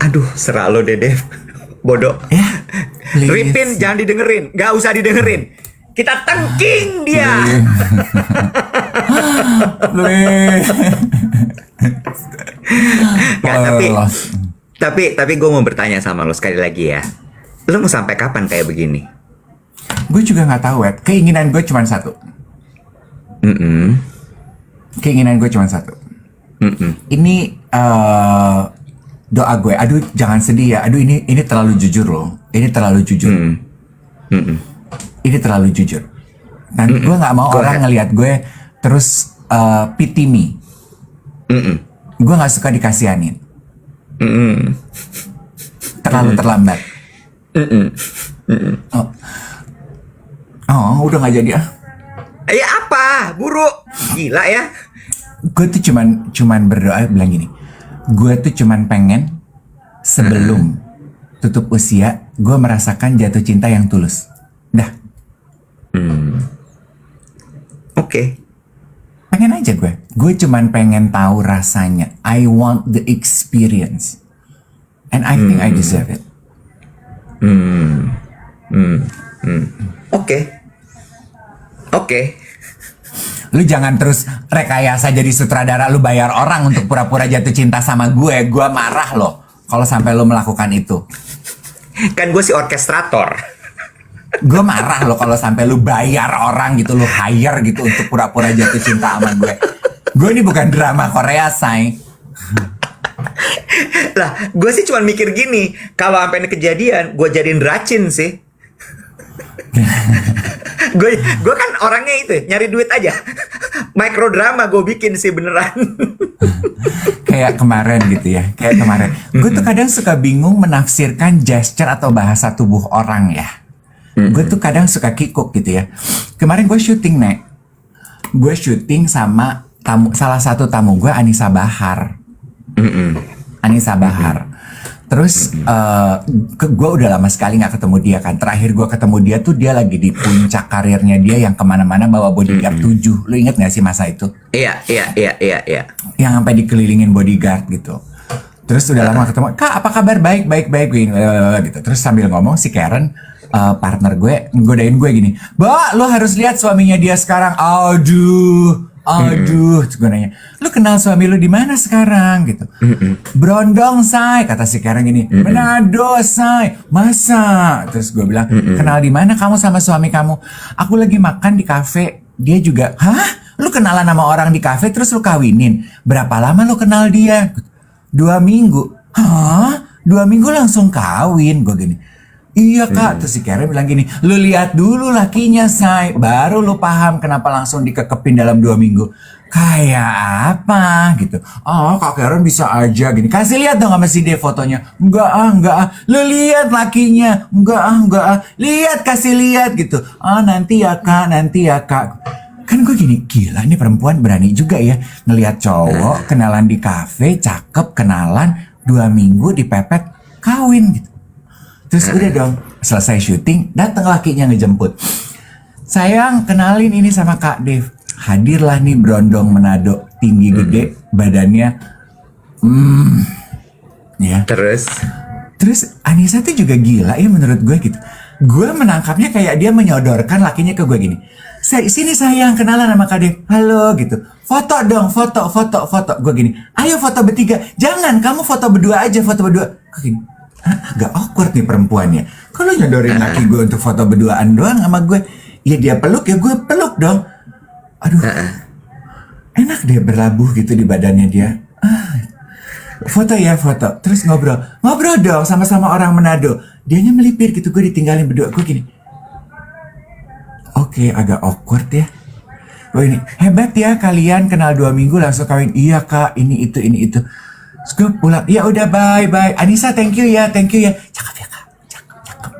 Aduh, serah lo Dede. Bodoh.
Ya, please.
Ripin jangan didengerin. Gak usah didengerin. Kita tengking dia. Tapi gue mau bertanya sama lo sekali lagi ya. Lo mau sampai kapan kayak begini?
Gue juga nggak tahu, Wet. Keinginan gue cuma satu. Keinginan gue cuma satu. Ini doa gue. Aduh, jangan sedih ya. Aduh, ini terlalu jujur loh. Ini terlalu jujur. Ini terlalu jujur. Dan gue nggak mau orang ngelihat gue terus pity me. Gue nggak suka dikasihanin. Terlalu terlambat. Oh, udah nggak jadi ah.
Ya apa? Buruk. Gila ya.
Gue tuh cuman berdoa bilang gini. Gue tuh cuman pengen sebelum tutup usia, gue merasakan jatuh cinta yang tulus. Dah.
Oke.
Pengen aja gue. Gue cuman pengen tahu rasanya. I want the experience. And I think I deserve it.
Oke.
Lu jangan terus rekayasa jadi sutradara, lu bayar orang untuk pura-pura jatuh cinta sama gue. Gue marah loh kalau sampai lu melakukan itu.
Kan gue si orkestrator.
Gue marah loh kalau sampai lu bayar orang gitu, lu hire gitu untuk pura-pura jatuh cinta sama gue. Gue ini bukan drama Korea, say.
Lah, gue sih cuma mikir gini, kalau sampai ini kejadian, gue jadiin racin sih. Gue kan orangnya itu nyari duit aja. Microdrama gue bikin sih beneran.
Kayak kemarin gitu ya. Kayak kemarin. Gue tuh kadang suka bingung menafsirkan gesture atau bahasa tubuh orang ya. Gue tuh kadang suka kikuk gitu ya. Kemarin gue syuting, Nek. Gue syuting sama salah satu tamu gue, Anissa Bahar. Anissa Bahar. Terus gue udah lama sekali gak ketemu dia kan. Terakhir gue ketemu dia tuh dia lagi di puncak karirnya dia yang kemana-mana bawa bodyguard 7. Lu inget gak sih masa itu?
Iya.
Yang sampai dikelilingin bodyguard gitu. Terus udah lama ketemu, Kak apa kabar? Baik gitu. Terus sambil ngomong si Karen, partner gue, ngodain gue gini, Mbak lo harus lihat suaminya dia sekarang. Aduh, gue nanya, lu kenal suami lu di mana sekarang gitu? Brondong, say, kata si Karen gini. Manado, say, masa? Terus gue bilang, kenal di mana kamu sama suami kamu? Aku lagi makan di kafe. Dia juga, hah? Lu lu kenalan sama orang di kafe terus lu kawinin. Berapa lama lu kenal dia? 2 minggu. Hah? 2 minggu langsung kawin? Gue gini. Iya kak, terus si Karen bilang gini, lu lihat dulu lakinya say, baru lu paham kenapa langsung dikekepin dalam 2 minggu. Kayak apa gitu. Oh kak Karen bisa aja gini, kasih lihat dong sama si D fotonya. Enggak ah, lu lihat lakinya. Enggak ah, lihat kasih lihat gitu. Oh nanti ya kak. Kan gue gini, gila nih perempuan berani juga ya ngelihat cowok kenalan di kafe, cakep, kenalan 2 minggu dipepet, kawin gitu. Terus udah dong, selesai syuting, datang lakinya ngejemput. Sayang, kenalin ini sama Kak Dev. Hadirlah nih Brondong Manado, tinggi gede, badannya. Ya. Terus Anissa tuh juga gila ya menurut gue gitu. Gue menangkapnya kayak dia menyodorkan lakinya ke gue gini. Sini sayang, kenalan sama Kak Dev. Halo gitu. Foto dong, foto. Gue gini, ayo foto bertiga. Jangan, kamu foto berdua aja, foto berdua. Gue gini. Agak awkward nih perempuannya. Kalau nyodorin laki gue untuk foto berduaan doang sama gue, ya dia peluk ya gue peluk dong. Aduh, enak deh berlabuh gitu di badannya dia. Foto ya foto, terus ngobrol dong sama-sama orang Manado. Dianya melipir gitu, gue ditinggalin berdua. Gue gini, oke, agak awkward ya. Gue ini hebat ya kalian kenal 2 minggu langsung kawin. Iya kak, ini itu. Terus gue pulang, ya udah bye. Anissa thank you ya. Cakep ya kak, cakep.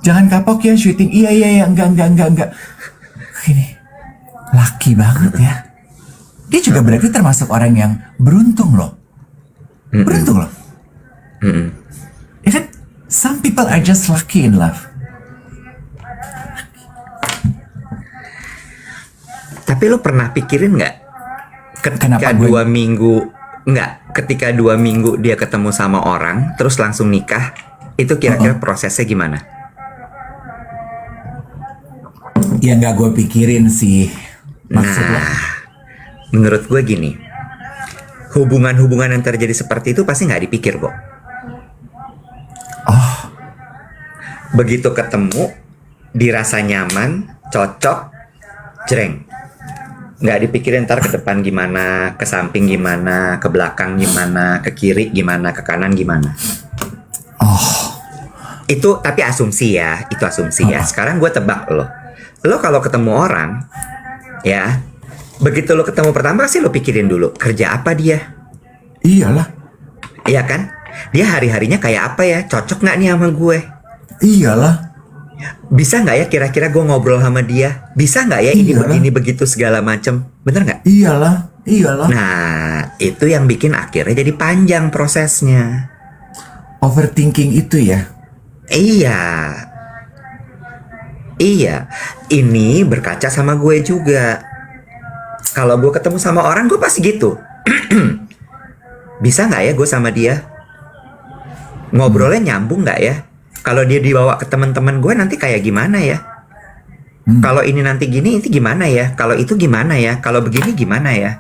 Jangan kapok ya syuting. Iya, enggak. Ini laki banget ya. Dia juga berarti termasuk orang yang beruntung loh. Ya kan, some people are just lucky in love.
Tapi lo pernah pikirin nggak?
Kenapa gue?
2 minggu ketika 2 minggu dia ketemu sama orang terus langsung nikah, itu kira-kira prosesnya gimana?
Ya nggak gue pikirin sih. Maksudnya?
Nah, menurut gue gini, hubungan-hubungan yang terjadi seperti itu pasti nggak dipikir kok. Begitu ketemu, dirasa nyaman, cocok, jreng. Nggak dipikirin ntar ke depan gimana, ke samping gimana, ke belakang gimana, ke kiri gimana, ke kanan gimana. Itu tapi asumsi ya, itu asumsi ya. Sekarang gue tebak lo kalau ketemu orang, ya, begitu lo ketemu pertama sih lo pikirin dulu kerja apa dia.
Iyalah.
Iya kan? Dia hari-harinya kayak apa ya? Cocok nggak nih sama gue?
Iyalah.
Bisa nggak ya kira-kira gue ngobrol sama dia? Bisa nggak ya ini begini begitu segala macem? Bener nggak?
Iyalah.
Nah, itu yang bikin akhirnya jadi panjang prosesnya.
Overthinking itu ya?
Iya. Ini berkaca sama gue juga. Kalau gue ketemu sama orang, gue pasti gitu. Bisa nggak ya gue sama dia? Ngobrolnya nyambung nggak ya? Kalau dia dibawa ke teman-teman gue nanti kayak gimana ya? Kalau ini nanti gini, itu gimana ya? Kalau itu gimana ya? Kalau begini gimana ya?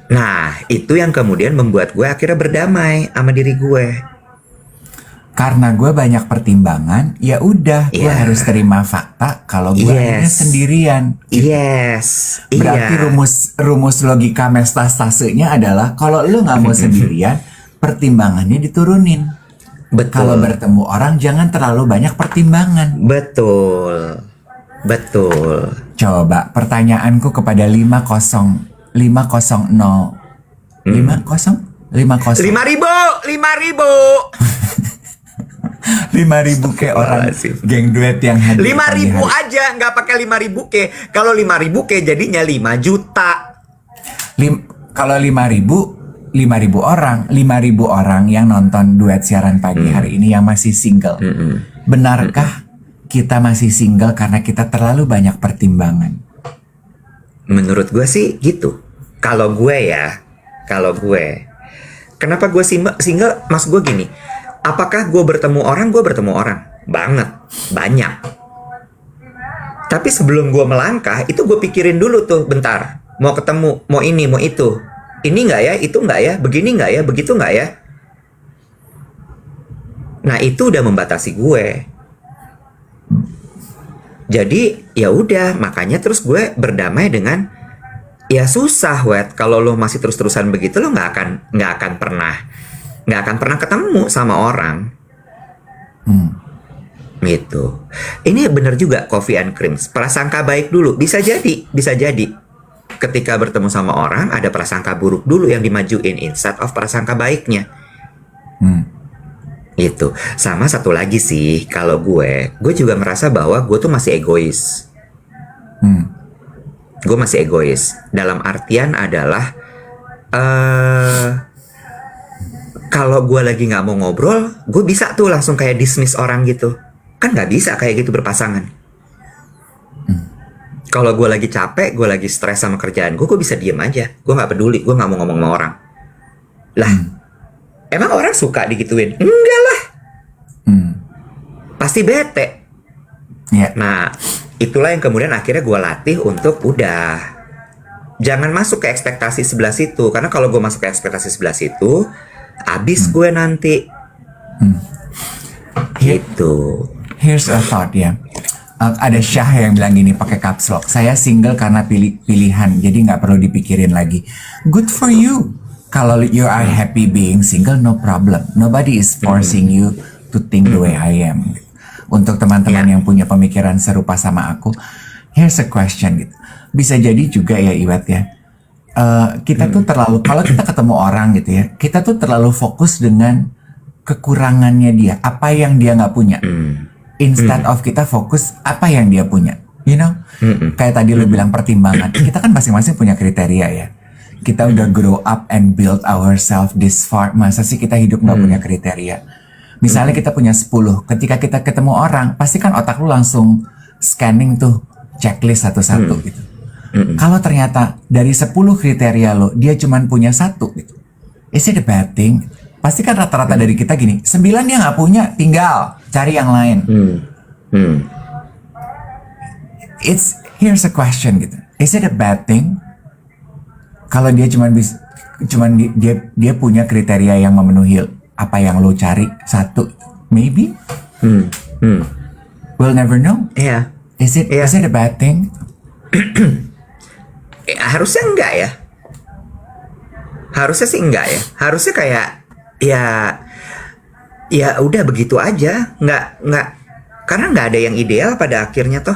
Nah, itu yang kemudian membuat gue akhirnya berdamai sama diri gue.
Karena gue banyak pertimbangan, ya udah gue harus terima fakta kalau gue akhirnya sendirian. Berarti rumus logika metastasenya adalah kalau lu nggak mau sendirian, pertimbangannya diturunin.
Betul.
Kalau bertemu orang jangan terlalu banyak pertimbangan.
Betul.
Coba pertanyaanku kepada 500 5.000 kayak orang geng duet yang hadir
5.000 aja, nggak pakai 5.000 ke. Kalau 5.000 ke jadinya 5 juta.
Kalau 5.000 orang yang nonton duet siaran pagi hari ini yang masih single. Benarkah kita masih single karena kita terlalu banyak pertimbangan?
Menurut gue sih gitu. Kalau gue, kenapa gue single? Maksud gue gini, apakah gue bertemu orang banyak. Tapi sebelum gue melangkah, itu gue pikirin dulu tuh, bentar, mau ketemu, mau ini, mau itu. Ini nggak ya, itu nggak ya, begini nggak ya, begitu nggak ya. Nah itu udah membatasi gue. Jadi ya udah, makanya terus gue berdamai dengan ya susah wet. Kalau lo masih terus-terusan begitu, lo nggak akan pernah ketemu sama orang. Gitu. Ini bener juga Coffee and Creams. Prasangka baik dulu. Bisa jadi. Ketika bertemu sama orang, ada prasangka buruk dulu yang dimajuin instead of prasangka baiknya. Gitu. Sama satu lagi sih, kalau gue juga merasa bahwa gue tuh masih egois. Gue masih egois. Dalam artian adalah kalau gue lagi nggak mau ngobrol, gue bisa tuh langsung kayak dismiss orang gitu. Kan nggak bisa kayak gitu berpasangan. Kalau gue lagi capek, gue lagi stres sama kerjaan gue bisa diem aja. Gue nggak peduli, gue nggak mau ngomong sama orang. Lah, emang orang suka digituin? Enggak lah. Pasti bete. Nah, itulah yang kemudian akhirnya gue latih untuk udah jangan masuk ke ekspektasi sebelah situ. Karena kalau gue masuk ke ekspektasi sebelah situ, abis gue nanti. Gitu.
Here's a thought ya. Ada Syah yang bilang gini pakai caps lock. Saya single karena pilihan, jadi nggak perlu dipikirin lagi. Good for you. Kalau you are happy being single, no problem. Nobody is forcing you to think the way I am. Untuk teman-teman yang punya pemikiran serupa sama aku, here's a question gitu. Bisa jadi juga ya Iwet ya. Kita tuh terlalu, kalau kita ketemu orang gitu ya, kita tuh terlalu fokus dengan kekurangannya dia, apa yang dia nggak punya. Instead of kita fokus apa yang dia punya, you know? Kayak tadi lu bilang pertimbangan, kita kan masing-masing punya kriteria ya. Kita udah grow up and build ourselves this far, masa sih kita hidup nggak punya kriteria? Misalnya kita punya 10, ketika kita ketemu orang, pasti kan otak lu langsung scanning tuh, checklist satu-satu gitu. Kalau ternyata dari 10 kriteria lo, dia cuman punya 1 gitu, is it a bad thing? Pasti kan rata-rata dari kita gini, 9 dia nggak punya, tinggal cari yang lain. Here's a question gitu. Is it a bad thing? Kalau dia dia punya kriteria yang memenuhi apa yang lo cari 1, maybe. We'll never know.
Iya.
Is it a bad thing?
Harusnya enggak ya. Harusnya sih enggak ya. Harusnya kayak ya udah begitu aja, nggak karena nggak ada yang ideal pada akhirnya toh.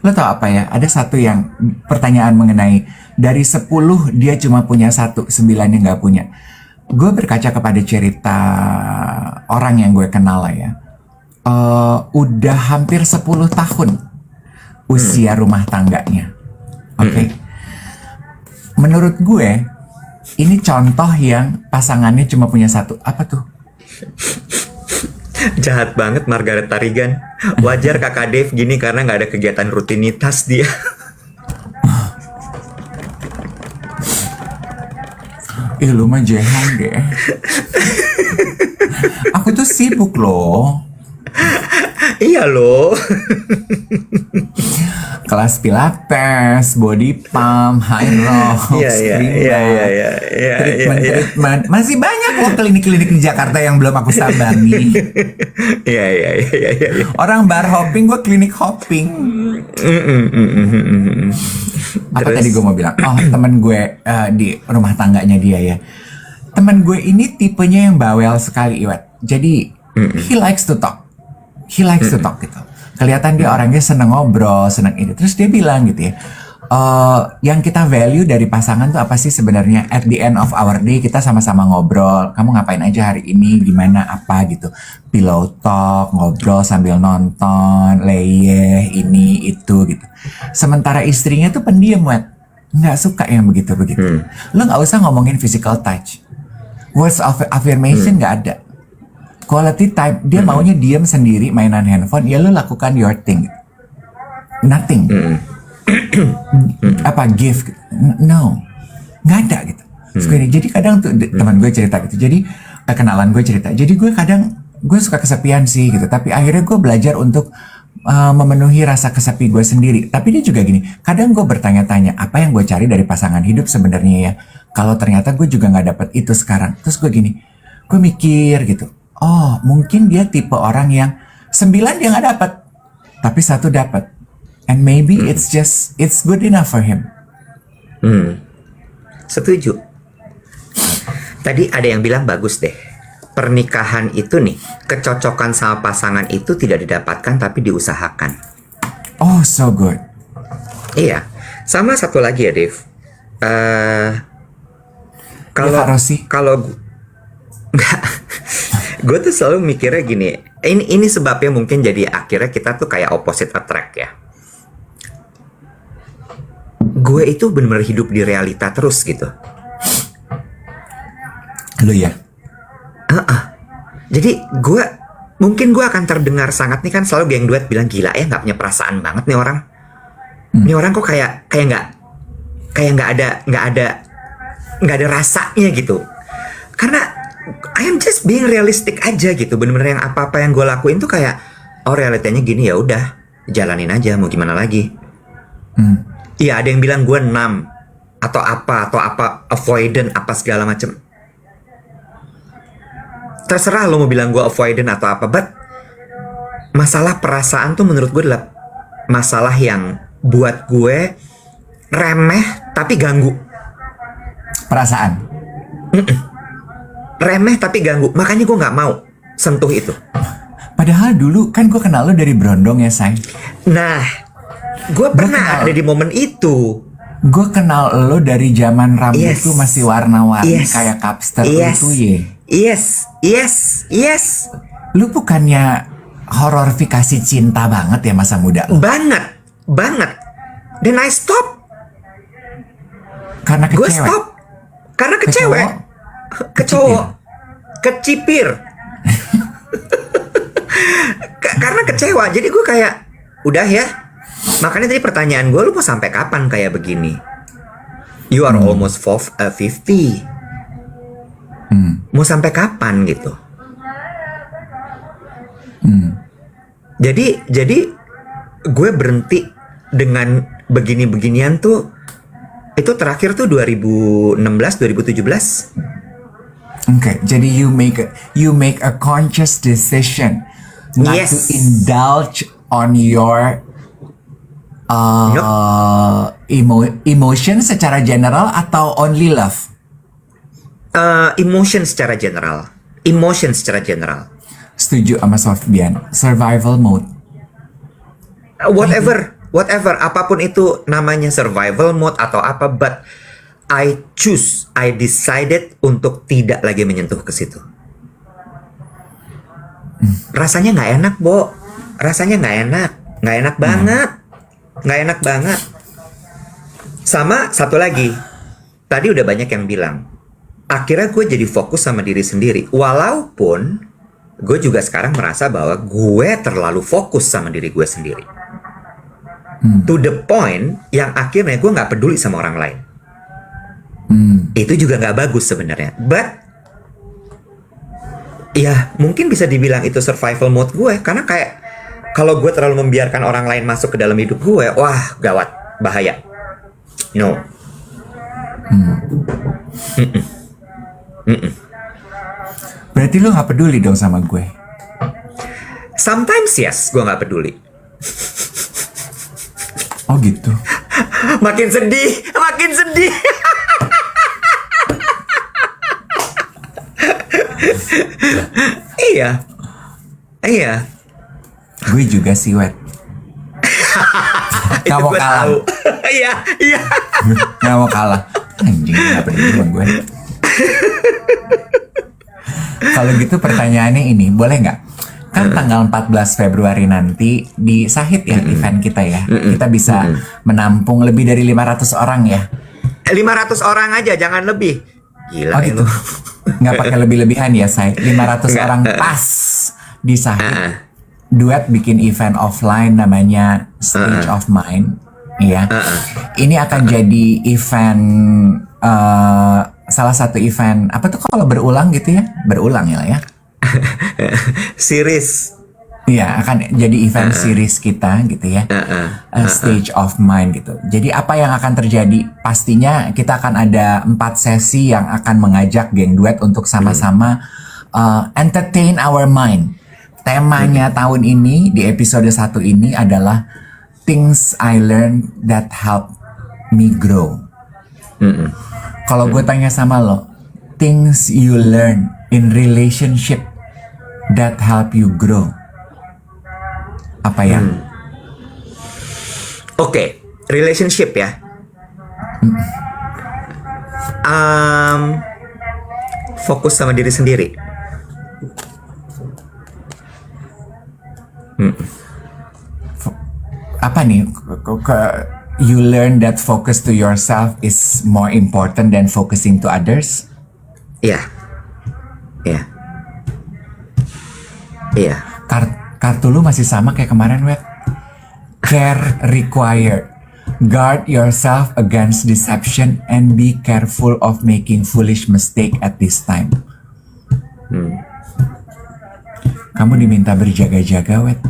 Lo tau apa ya? Ada satu yang pertanyaan mengenai dari 10 dia cuma punya 1, 9-nya nggak punya. Gue berkaca kepada cerita orang yang gue kenal lah ya. Udah hampir 10 tahun usia rumah tangganya. Oke. Menurut gue ini contoh yang pasangannya cuma punya 1. Apa tuh?
Jahat banget Margaret Tarigan. Wajar kakak Dave gini karena nggak ada kegiatan rutinitas dia.
Lu mah jehan deh. Aku tuh sibuk loh.
Iya loh.
Kelas pilates, body pump, high rocks, treatment. Masih banyak loh klinik-klinik di Jakarta yang belum aku sambangi.
Iya.
Orang bar hopping, gue klinik hopping. Apa tadi gue mau bilang? Oh, temen gue di rumah tangganya dia ya. Temen gue ini tipenya yang bawel sekali, Iwat. Jadi he likes to talk. Gitu. Kelihatan dia orangnya seneng ngobrol, seneng ini. Terus dia bilang gitu ya, yang kita value dari pasangan tuh apa sih sebenarnya? At the end of our day kita sama-sama ngobrol. Kamu ngapain aja hari ini? Gimana apa gitu? Pillow talk, ngobrol sambil nonton, leyeh, ini itu gitu. Sementara istrinya tuh pendiam, Wet. Nggak suka yang begitu-begitu. Lo nggak usah ngomongin physical touch. Words of affirmation nggak ada. Quality time, dia maunya diam sendiri mainan handphone, ya lo lakukan your thing. Nothing. Apa gift? No. Nggak ada gitu. Jadi kadang tuh teman gue cerita gitu. Jadi kenalan gue cerita. Jadi gue kadang gue suka kesepian sih gitu. Tapi akhirnya gue belajar untuk memenuhi rasa kesepi gue sendiri. Tapi dia juga gini. Kadang gue bertanya-tanya apa yang gue cari dari pasangan hidup sebenarnya ya. Kalau ternyata gue juga nggak dapet itu sekarang. Terus gue gini. Gue mikir gitu. Oh, mungkin dia tipe orang yang 9 dia nggak dapat, tapi satu dapat. And maybe it's good enough for him.
Setuju. Tadi ada yang bilang bagus deh. Pernikahan itu nih, kecocokan sama pasangan itu tidak didapatkan tapi diusahakan.
Oh, so good.
Iya. Sama satu lagi ya, Dev. Kalau nggak, gue tuh selalu mikirnya gini. Ini sebabnya mungkin jadi akhirnya kita tuh kayak opposite attract ya. Gue itu benar-benar hidup di realita terus gitu.
Lu ya?
Jadi mungkin gue akan terdengar sangat nih kan selalu geng duet bilang gila ya nggak punya perasaan banget nih orang. Ini orang kok kayak nggak ada rasanya gitu. Karena I am just being realistic aja gitu. Bener-bener yang apa-apa yang gue lakuin tuh kayak realitanya gini ya udah jalanin aja mau gimana lagi. Iya ada yang bilang gue 6 atau apa avoidant apa segala macem. Terserah lo mau bilang gue avoidant atau apa, but masalah perasaan tuh menurut gue adalah masalah yang buat gue remeh tapi ganggu.
Perasaan?
Remeh tapi ganggu, makanya gue nggak mau sentuh itu.
Padahal dulu kan gue kenal lo dari Brondong ya, Say.
Nah, gue pernah ada di momen itu.
Gue kenal lo dari zaman rambut tuh masih warna-warni kayak Capster itu ya. Yes. Lu bukannya hororifikasi cinta banget ya masa muda lo?
Banget. Dan I stop.
Karena ke
Gue
cewek?
stop. Karena ke cewek. Ke cowok. Kecipir. Karena kecewa. Jadi gue kayak, udah ya. Makanya tadi pertanyaan gue, lu mau sampai kapan kayak begini? You are almost 50. Mau sampai kapan gitu? Jadi gue berhenti dengan begini-beginian tuh. Itu terakhir tuh 2016, 2017.
Okay, jadi you make a conscious decision not to indulge on your emotion secara general atau only love?
Emotion secara general.
Setuju sama Sofbian. Survival mode.
Whatever, apapun itu namanya survival mode atau apa, but I decided untuk tidak lagi menyentuh ke situ. Rasanya nggak enak, Bo. Rasanya nggak enak banget. Sama satu lagi, tadi udah banyak yang bilang, akhirnya gue jadi fokus sama diri sendiri. Walaupun gue juga sekarang merasa bahwa gue terlalu fokus sama diri gue sendiri. To the point yang akhirnya gue nggak peduli sama orang lain. Itu juga nggak bagus sebenarnya. But ya mungkin bisa dibilang itu survival mode gue. Karena kayak kalau gue terlalu membiarkan orang lain masuk ke dalam hidup gue, wah gawat, bahaya. No.
Berarti lu nggak peduli dong sama gue?
Sometimes yes, gue nggak peduli.
Oh gitu.
Makin sedih. Iya.
Gue juga sih, Wet. Gak mau kalah.
Iya.
Gak mau kalah. Anjing, gak peduli sama gue. Kalau gitu pertanyaannya ini, boleh nggak? Kan tanggal 14 Februari nanti di Sahid ya event kita ya. Kita bisa menampung lebih dari 500 orang ya.
500 orang aja, jangan lebih. Gila
gitu. Nggak pakai lebih-lebihan ya, Say. 500 orang pas di Sahid. Duet bikin event offline namanya Stage of Mind. Iya. Ini akan jadi event salah satu event apa tuh kalau berulang gitu ya? Berulang ya.
Series.
Iya, akan jadi event series kita gitu ya. Stage of Mind gitu. Jadi apa yang akan terjadi? Pastinya kita akan ada 4 sesi yang akan mengajak geng duet untuk sama-sama entertain our mind Temanya tahun ini di episode 1 ini adalah Things I Learned That Help Me Grow. Kalau gue tanya sama lo, things you learn in relationship that help you grow, apa ya?
Oke, relationship ya. Fokus sama diri sendiri.
Apa nih? You learn that focus to yourself is more important than focusing to others?
Iya. Iya. Iya.
Kartu lu masih sama kayak kemarin, Wet. Care required. Guard yourself against deception and be careful of making foolish mistake at this time. Kamu diminta berjaga-jaga, Wet.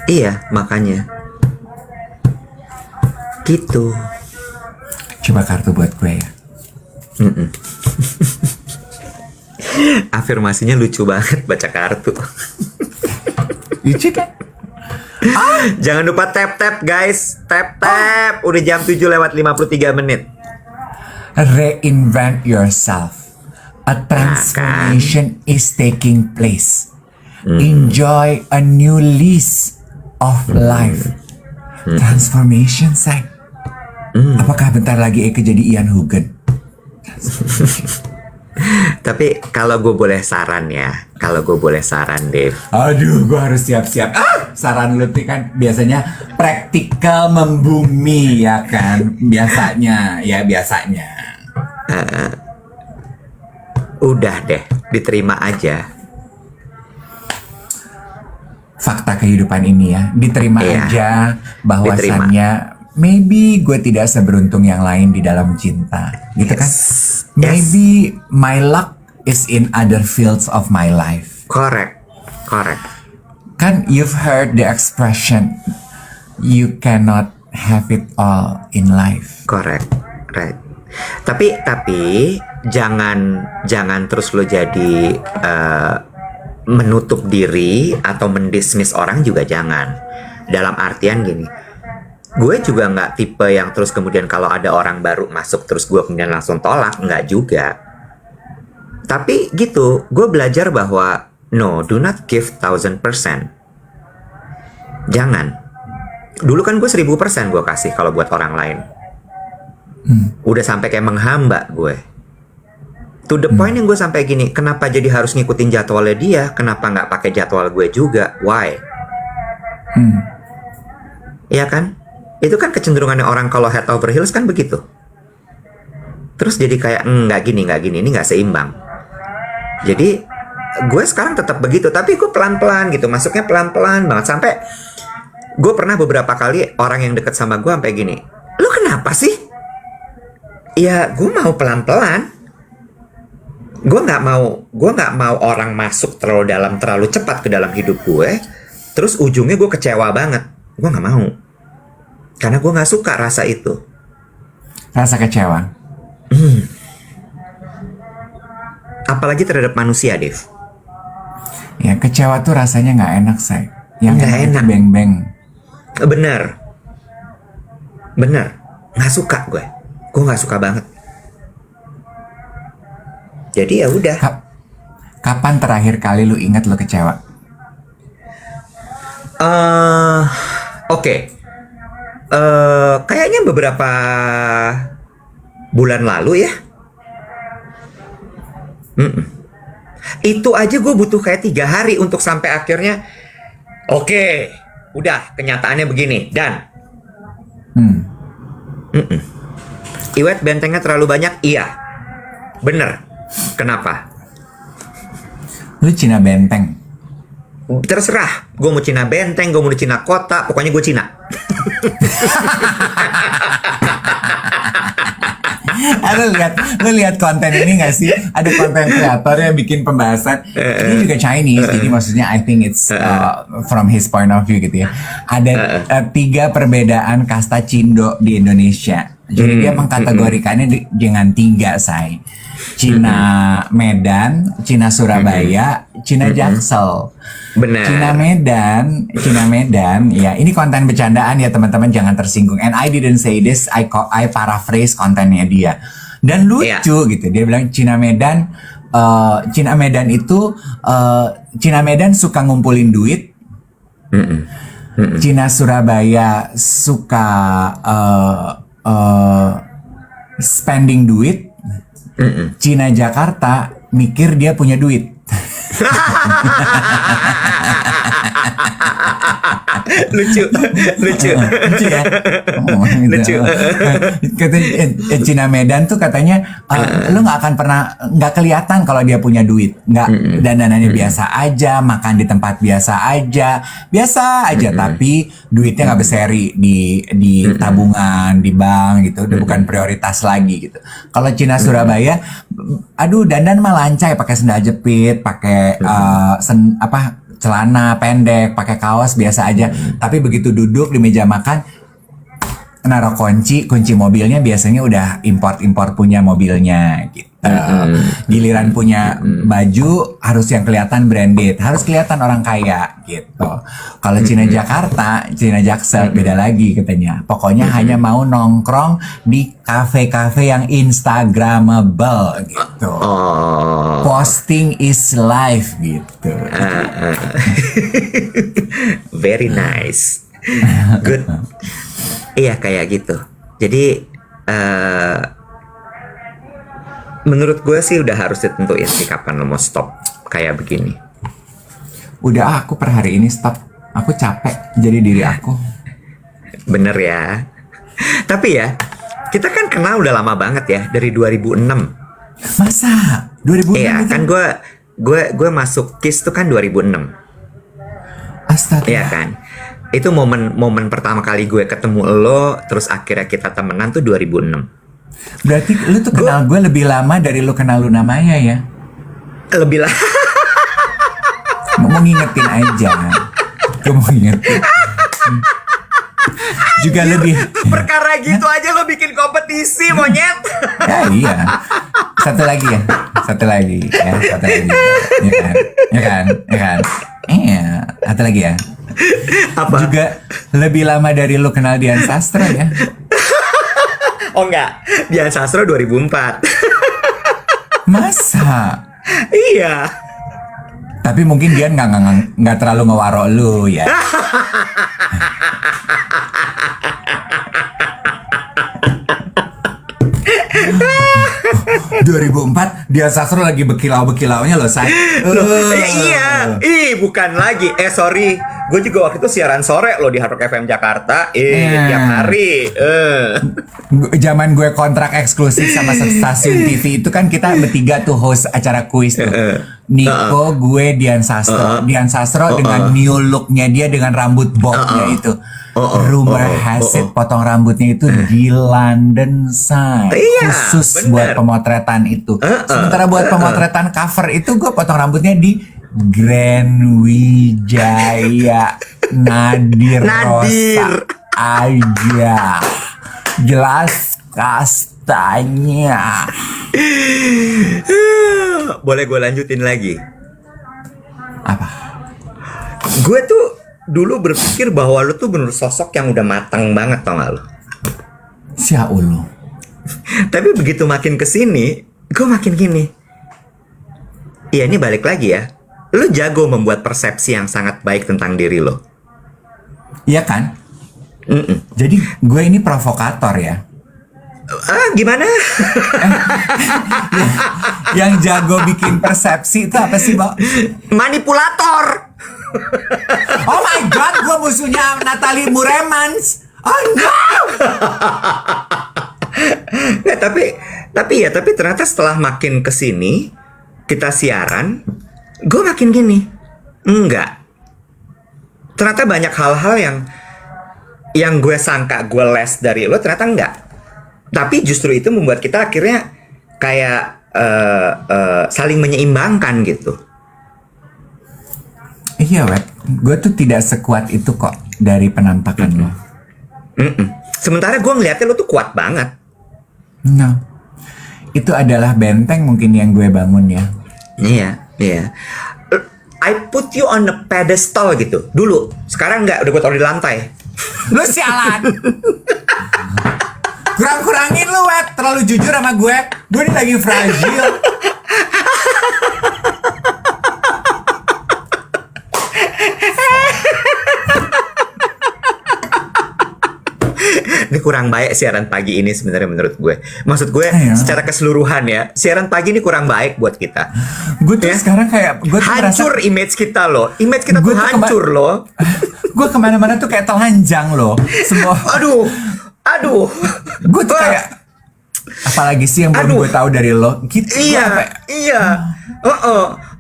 Iya, makanya. Gitu.
Coba kartu buat gue ya.
Afirmasinya lucu banget baca kartu.
Lucu kan?
Jangan lupa tap-tap guys. Tap-tap. Udah jam 7:53 menit.
Reinvent yourself. A transformation is taking place. Enjoy a new lease of life. Transformation, say. Apakah bentar lagi Eke jadi Ian Hugen?
Tapi kalau gue boleh saran ya, Dave.
Aduh, gue harus siap-siap. Saran lu tuh kan biasanya praktikal membumi ya kan? Biasanya.
Udah deh, diterima aja.
Fakta kehidupan ini ya, diterima aja bahwasannya maybe gue tidak seberuntung yang lain di dalam cinta, gitu kan? Maybe my luck is in other fields of my life.
Correct.
Kan you've heard the expression, you cannot have it all in life.
Correct, right. Tapi jangan terus lo jadi menutup diri atau mendismiss orang juga jangan. Dalam artian gini, gue juga nggak tipe yang terus kemudian kalau ada orang baru masuk terus gue kemudian langsung tolak, nggak juga. Tapi gitu, gue belajar bahwa no, do not give 1000%. Jangan. Dulu kan gue 1000% gue kasih kalau buat orang lain. Udah sampai kayak menghamba gue. To the point yang gue sampai gini, kenapa jadi harus ngikutin jadwalnya dia? Kenapa nggak pakai jadwal gue juga? Why? Iya kan? Itu kan kecenderungannya orang kalau head over heels kan begitu. Terus jadi kayak nggak gini, ini nggak seimbang. Jadi gue sekarang tetap begitu, tapi gue pelan-pelan gitu, masuknya pelan-pelan banget. Sampai gue pernah beberapa kali orang yang deket sama gue sampai gini, lu kenapa sih? Ya gue mau pelan-pelan. Gue nggak mau orang masuk terlalu cepat ke dalam hidup gue. Terus ujungnya gue kecewa banget. Gue nggak mau. Karena gue nggak suka rasa itu.
Rasa kecewa.
Apalagi terhadap manusia, Dev.
Ya kecewa tuh rasanya nggak enak, say. Yang
Nggak enak.
Beng-beng.
Bener. Nggak suka gue. Gue nggak suka banget. Jadi ya udah.
Kapan terakhir kali lu ingat lu kecewa?
Oke. Kayaknya beberapa bulan lalu ya. Itu aja gue butuh kayak 3 hari untuk sampai akhirnya. Oke, udah kenyataannya begini dan. Iwet bentengnya terlalu banyak, iya. Bener. Kenapa?
Lu Cina benteng.
Terserah, gue mau Cina benteng, gue mau Cina kota, pokoknya gue Cina.
Lu lihat konten ini gak sih? Ada konten kreator yang bikin pembahasan. Ini juga Chinese, jadi maksudnya I think it's from his point of view gitu ya. Ada 3 perbedaan kasta Cindo di Indonesia. Jadi dia mengkategorikannya dengan 3, say. Cina Medan, Cina Surabaya, Cina Jaksel.
Benar.
Cina Medan, ya ini konten bercandaan ya teman-teman, jangan tersinggung. And I didn't say this, I paraphrase kontennya dia. Dan lucu gitu, dia bilang Cina Medan itu Cina Medan suka ngumpulin duit. Cina Surabaya suka spending duit. Cina Jakarta mikir dia punya duit.
lucu
ya.
Lucu.
Katanya Cina Medan tuh katanya lu nggak kelihatan kalau dia punya duit, dandanannya biasa aja, makan di tempat biasa aja, tapi duitnya nggak berseri di tabungan, di bank gitu, udah bukan prioritas lagi gitu. Kalau Cina Surabaya, aduh dandan mah lancai, pakai sendal jepit, pakai celana pendek, pakai kaos biasa aja. Tapi begitu duduk di meja makan, naruh kunci mobilnya biasanya udah import punya mobilnya gitu. Giliran punya baju harus yang kelihatan branded, harus kelihatan orang kaya gitu. Kalau Cina Jakarta, Cina Jaksel beda lagi katanya. Pokoknya hanya mau nongkrong di kafe-kafe yang instagramable gitu. Posting is life gitu.
Very nice. Good. Iya kayak gitu. Jadi menurut gue sih udah harus ditentuin sih kapan lo mau stop kayak begini.
Udah aku per hari ini stop. Aku capek jadi diri aku.
Bener ya. Tapi ya, kita kan kenal udah lama banget ya, dari 2006.
Masa? 2006?
Iya, kan gue masuk KISS tuh kan 2006.
Astaga.
Iya kan? Itu momen pertama kali gue ketemu lo, terus akhirnya kita temenan tuh 2006.
Berarti lu tuh kenal gue lebih lama dari lu kenal Luna Maya ya?
Lebih lah.
Mau ngingetin aja. Gue mau ngingetin. Juga lebih.
Perkara gitu aja lo bikin kompetisi, monyet.
Ya iya. Satu lagi ya. Satu lagi. Ya kan. Iya. Satu lagi ya.
Apa?
Juga lebih lama dari lu kenal Dian Sastro ya.
Oh enggak, Dian Sastro 2004.
Masa?
Iya.
Tapi mungkin dia nggak terlalu ngewaro lu ya. 2004 Dian Sastro lagi bekilau-bekilaunya loh, say.
Iya. Bukan lagi. Sorry. Gue juga waktu itu siaran sore loh di Hard Rock FM Jakarta. Tiap hari.
Zaman gue kontrak eksklusif sama stasiun TV itu kan kita bertiga tuh host acara kuis tuh. Niko, gue, Dian Sastro. Dian Sastro dengan new looknya dia dengan rambut bobnya itu. Rumor has it potong rambutnya itu di London, say. Khusus buat pemotretan itu. Sementara buat pemotretan cover itu gue potong rambutnya di Grand Wijaya Nadir Rosa aja. Jelas kastanya.
Boleh gue lanjutin lagi?
Apa?
Gue tuh dulu berpikir bahwa lu tuh bener sosok yang udah matang banget, tau gak lu?
Siaulu.
Tapi begitu makin kesini, gue makin gini. Iya, ini balik lagi ya. Lu jago membuat persepsi yang sangat baik tentang diri lo.
Iya kan? Jadi gue ini provokator ya.
Gimana?
Yang jago bikin persepsi itu apa sih, Bo?
Manipulator.
Oh my god, gue musuhnya Natalie Muremans. Oh no.
Nggak, tapi ternyata setelah makin kesini kita siaran, gue makin gini. Enggak. Ternyata banyak hal-hal yang gue sangka gue les dari lo, ternyata enggak. Tapi justru itu membuat kita akhirnya kayak saling menyeimbangkan gitu.
Iya, Web. Gue tuh tidak sekuat itu kok dari penampakan lo.
Sementara gue ngeliatnya lo tuh kuat banget.
Nah, itu adalah benteng mungkin yang gue bangun ya.
Iya, iya. I put you on a pedestal gitu dulu. Sekarang nggak, udah gue taruh di lantai.
Lu sialan. Kurang-kurangin lu, Wet. Terlalu jujur sama gue. Gue ini lagi fragile.
Ini kurang baik siaran pagi ini sebenarnya menurut gue. Maksud gue
Iya.
secara keseluruhan ya, siaran pagi ini kurang baik buat kita.
Gue tuh
Ya.
sekarang kayak gue tuh
Hancur
merasa
image kita loh. Image kita
Gue
tuh
tuh
hancur loh.
gue kemana-mana tuh kayak telanjang loh. Semua
Aduh. Aduh.
gue tuh
Wah.
kayak apalagi sih yang belum
Aduh.
gue tahu dari lo gitu.
Iya,
Gue
iya.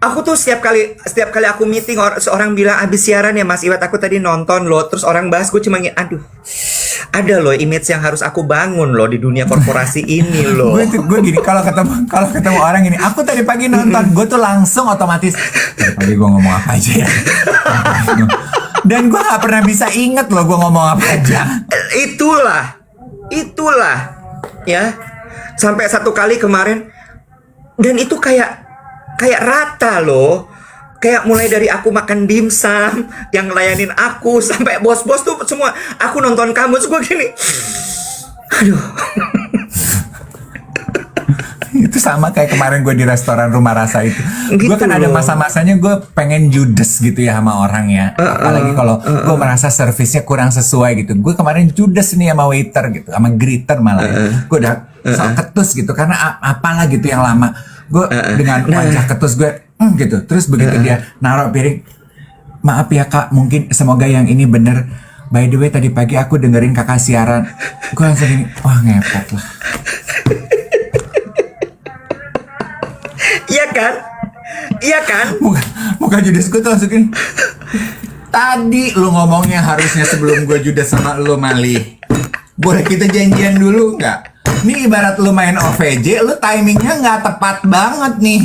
Aku tuh setiap kali aku meeting seorang bilang abis siaran ya Mas Iwat, aku tadi nonton loh, terus orang bahas, gue cuma aduh. Ada loh image yang harus aku bangun loh di dunia korporasi ini loh.
gue gini kalau ketemu orang ini, aku tadi pagi nonton, gue tuh langsung otomatis tadi pagi gue ngomong apa aja ya. Dan gue gak pernah bisa inget loh gue ngomong apa aja.
Itulah ya. Sampai satu kali kemarin, dan itu kayak rata loh. Kayak mulai dari aku makan dimsum, yang ngelayanin aku, sampai bos-bos tuh semua, aku nonton kamu, terus gue gini. Aduh.
Itu sama kayak kemarin gue di restoran Rumah Rasa itu.
Gitu
Gue kan ada
loh.
masa-masanya gue pengen judes gitu ya sama orang ya. Apalagi kalau gue merasa servisnya kurang sesuai gitu. Gue kemarin judes nih sama waiter gitu, sama greeter malah. Gue udah sok ketus gitu karena apalah gitu yang lama. Gue dengan wajah ketus gue gitu. Terus begitu dia naruh piring, maaf ya kak, mungkin semoga yang ini bener. By the way tadi pagi aku dengerin kakak siaran. Gue langsung gini, wah ngepet lah.
Iya kan?
Muka judes gue tuh langsung gini. Tadi lu ngomongnya harusnya sebelum gue judes sama lu Mali. Boleh kita janjian dulu nggak? Ini ibarat lu main OVJ, lu timingnya nggak tepat banget nih.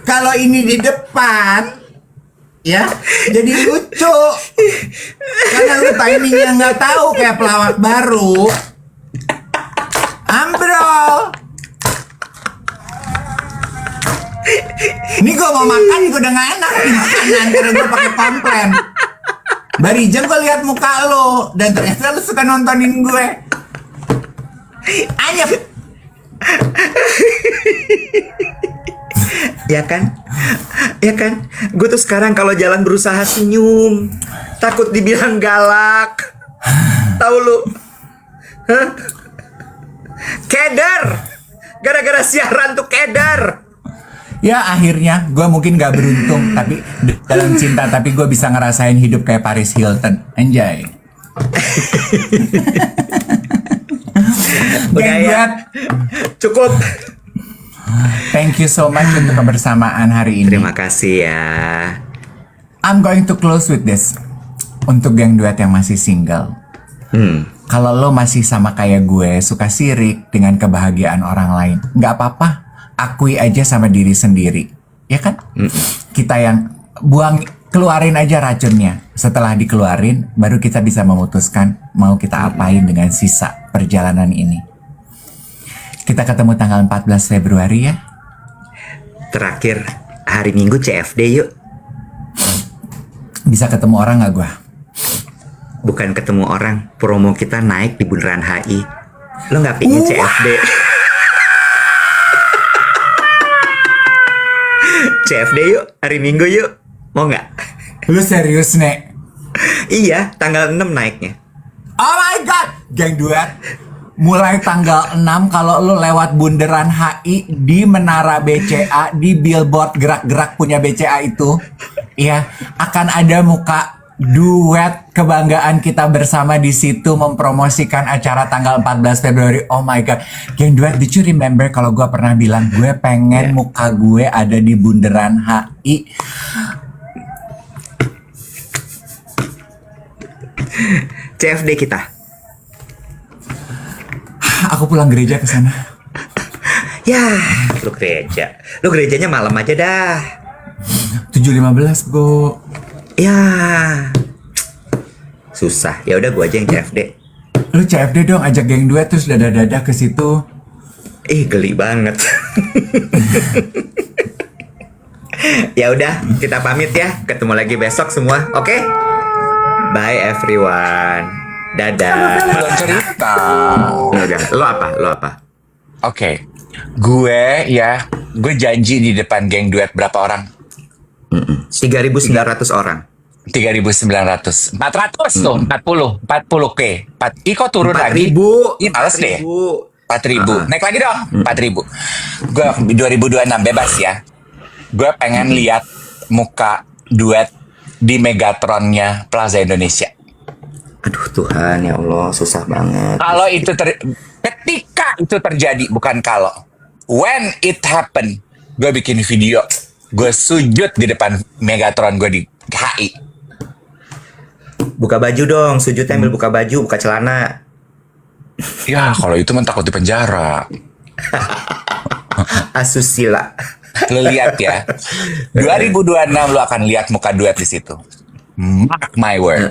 Kalau ini di depan, ya jadi lucu. Karena lu timingnya nggak tahu kayak pelawak baru. Ambrol. Ini gue mau makan gue udah gak enak nih makanan karena gue pakai komplain. Barijam gue lihat muka lo dan ternyata lo suka nontonin gue. Anyep.
Ya kan? Ya kan? Gue tuh sekarang kalau jalan berusaha senyum, takut dibilang galak. Tahu lu? Hah? Keder. Gara-gara siaran tuh keder.
Ya akhirnya gue mungkin gak beruntung tapi dalam cinta, tapi gue bisa ngerasain hidup kayak Paris Hilton. Enjoy.
Udah ya. Cukup.
Thank you so much untuk kebersamaan hari ini.
Terima kasih ya.
I'm going to close with this. Untuk geng duet yang masih single, kalau lo masih sama kayak gue, suka sirik dengan kebahagiaan orang lain, nggak apa-apa, akui aja sama diri sendiri, ya kan? Kita yang keluarin aja racunnya. Setelah dikeluarin, baru kita bisa memutuskan mau kita apain dengan sisa perjalanan ini. Kita ketemu tanggal 14 Februari ya.
Terakhir hari Minggu CFD yuk.
Bisa ketemu orang nggak gue?
Bukan ketemu orang, promo kita naik di Bundaran HI. Lo nggak pingin CFD? CFD yuk, hari Minggu yuk. Mau nggak?
Lu serius, Nek?
Iya, tanggal 6 naiknya.
Oh my god, geng duet. Mulai tanggal 6 kalau lu lewat Bundaran HI di Menara BCA, di billboard gerak-gerak punya BCA itu, ya akan ada muka duet kebanggaan kita bersama di situ mempromosikan acara tanggal 14 Februari. Oh my god, geng duet, did you remember kalau gue pernah bilang gue pengen muka gue ada di Bundaran HI?
CFD kita.
Aku pulang gereja ke sana.
Ya, lu gereja. Lu gerejanya malam aja dah.
7.15 bro.
Ya. Susah. Ya udah gua aja yang CFD.
Lu CFD dong, ajak geng duet terus dadah-dadah ke situ.
Ih, geli banget. Ya udah, kita pamit ya. Ketemu lagi besok semua. Oke? Bye everyone. Dadah.
Belum cerita.
Ya udah, lo apa?
Oke. Gue janji di depan geng duet berapa orang?
3.900 orang.
3.900. 400 tuh, 40 K. Kok turun lagi?
4.000.
Ih, males deh. 4.000. Naik lagi dong. 4.000. Gue 2026 bebas ya. Gue pengen lihat muka duet di Megatronnya Plaza Indonesia.
Aduh Tuhan, ya Allah, susah banget.
Kalau itu ketika itu terjadi, bukan kalau. When it happen, gue bikin video. Gue sujud di depan Megatron gue di HI.
Buka baju dong, sujudnya ambil buka baju, buka celana.
Ya, kalau itu mah takut di penjara.
Asusila.
Lo lihat ya. 2026 lo akan lihat muka duet di situ. Mark my word.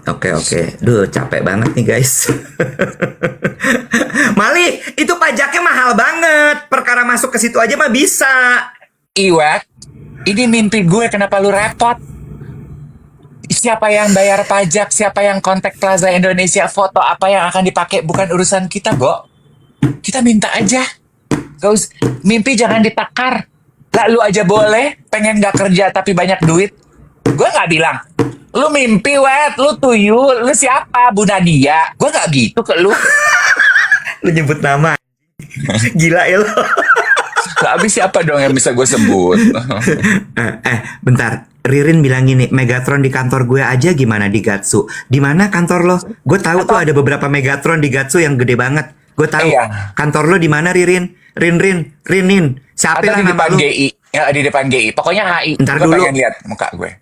Oke. Duh, capek banget nih guys. Mali, itu pajaknya mahal banget. Perkara masuk ke situ aja mah bisa.
Iwet, ini mimpi gue, kenapa lu repot? Siapa yang bayar pajak, siapa yang kontak Plaza Indonesia, foto apa yang akan dipakai bukan urusan kita, Bo. Kita minta aja. Mimpi jangan ditakar. Lah lu aja boleh pengen gak kerja tapi banyak duit. Gue gak bilang, lu mimpi, Wet, lu tuyul, lu siapa? Bu Nadia. Gue gak gitu ke lu.
Lu nyebut nama. Gila ya lo.
Lah abis siapa dong yang bisa gue sebut?
Bentar. Ririn bilang gini, Megatron di kantor gue aja gimana di Gatsu? Di mana kantor lo? Gue tahu tuh ada beberapa Megatron di Gatsu yang gede banget. Gue tahu.
Iya.
Kantor lo di mana, Ririn? Rinin. Siapa
Atau
lah
di
nama
depan
lu?
GI. Ya, di depan GI. Pokoknya HI.
Ntar
Gue
dulu.
pengen lihat muka gue.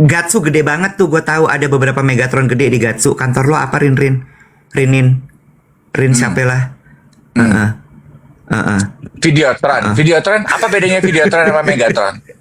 Gatsu gede banget tuh, gue tahu ada beberapa Megatron gede di Gatsu. Kantor lo apa, Rinin? Siapa lah?
Videotron. Videotron, apa bedanya Videotron sama Megatron?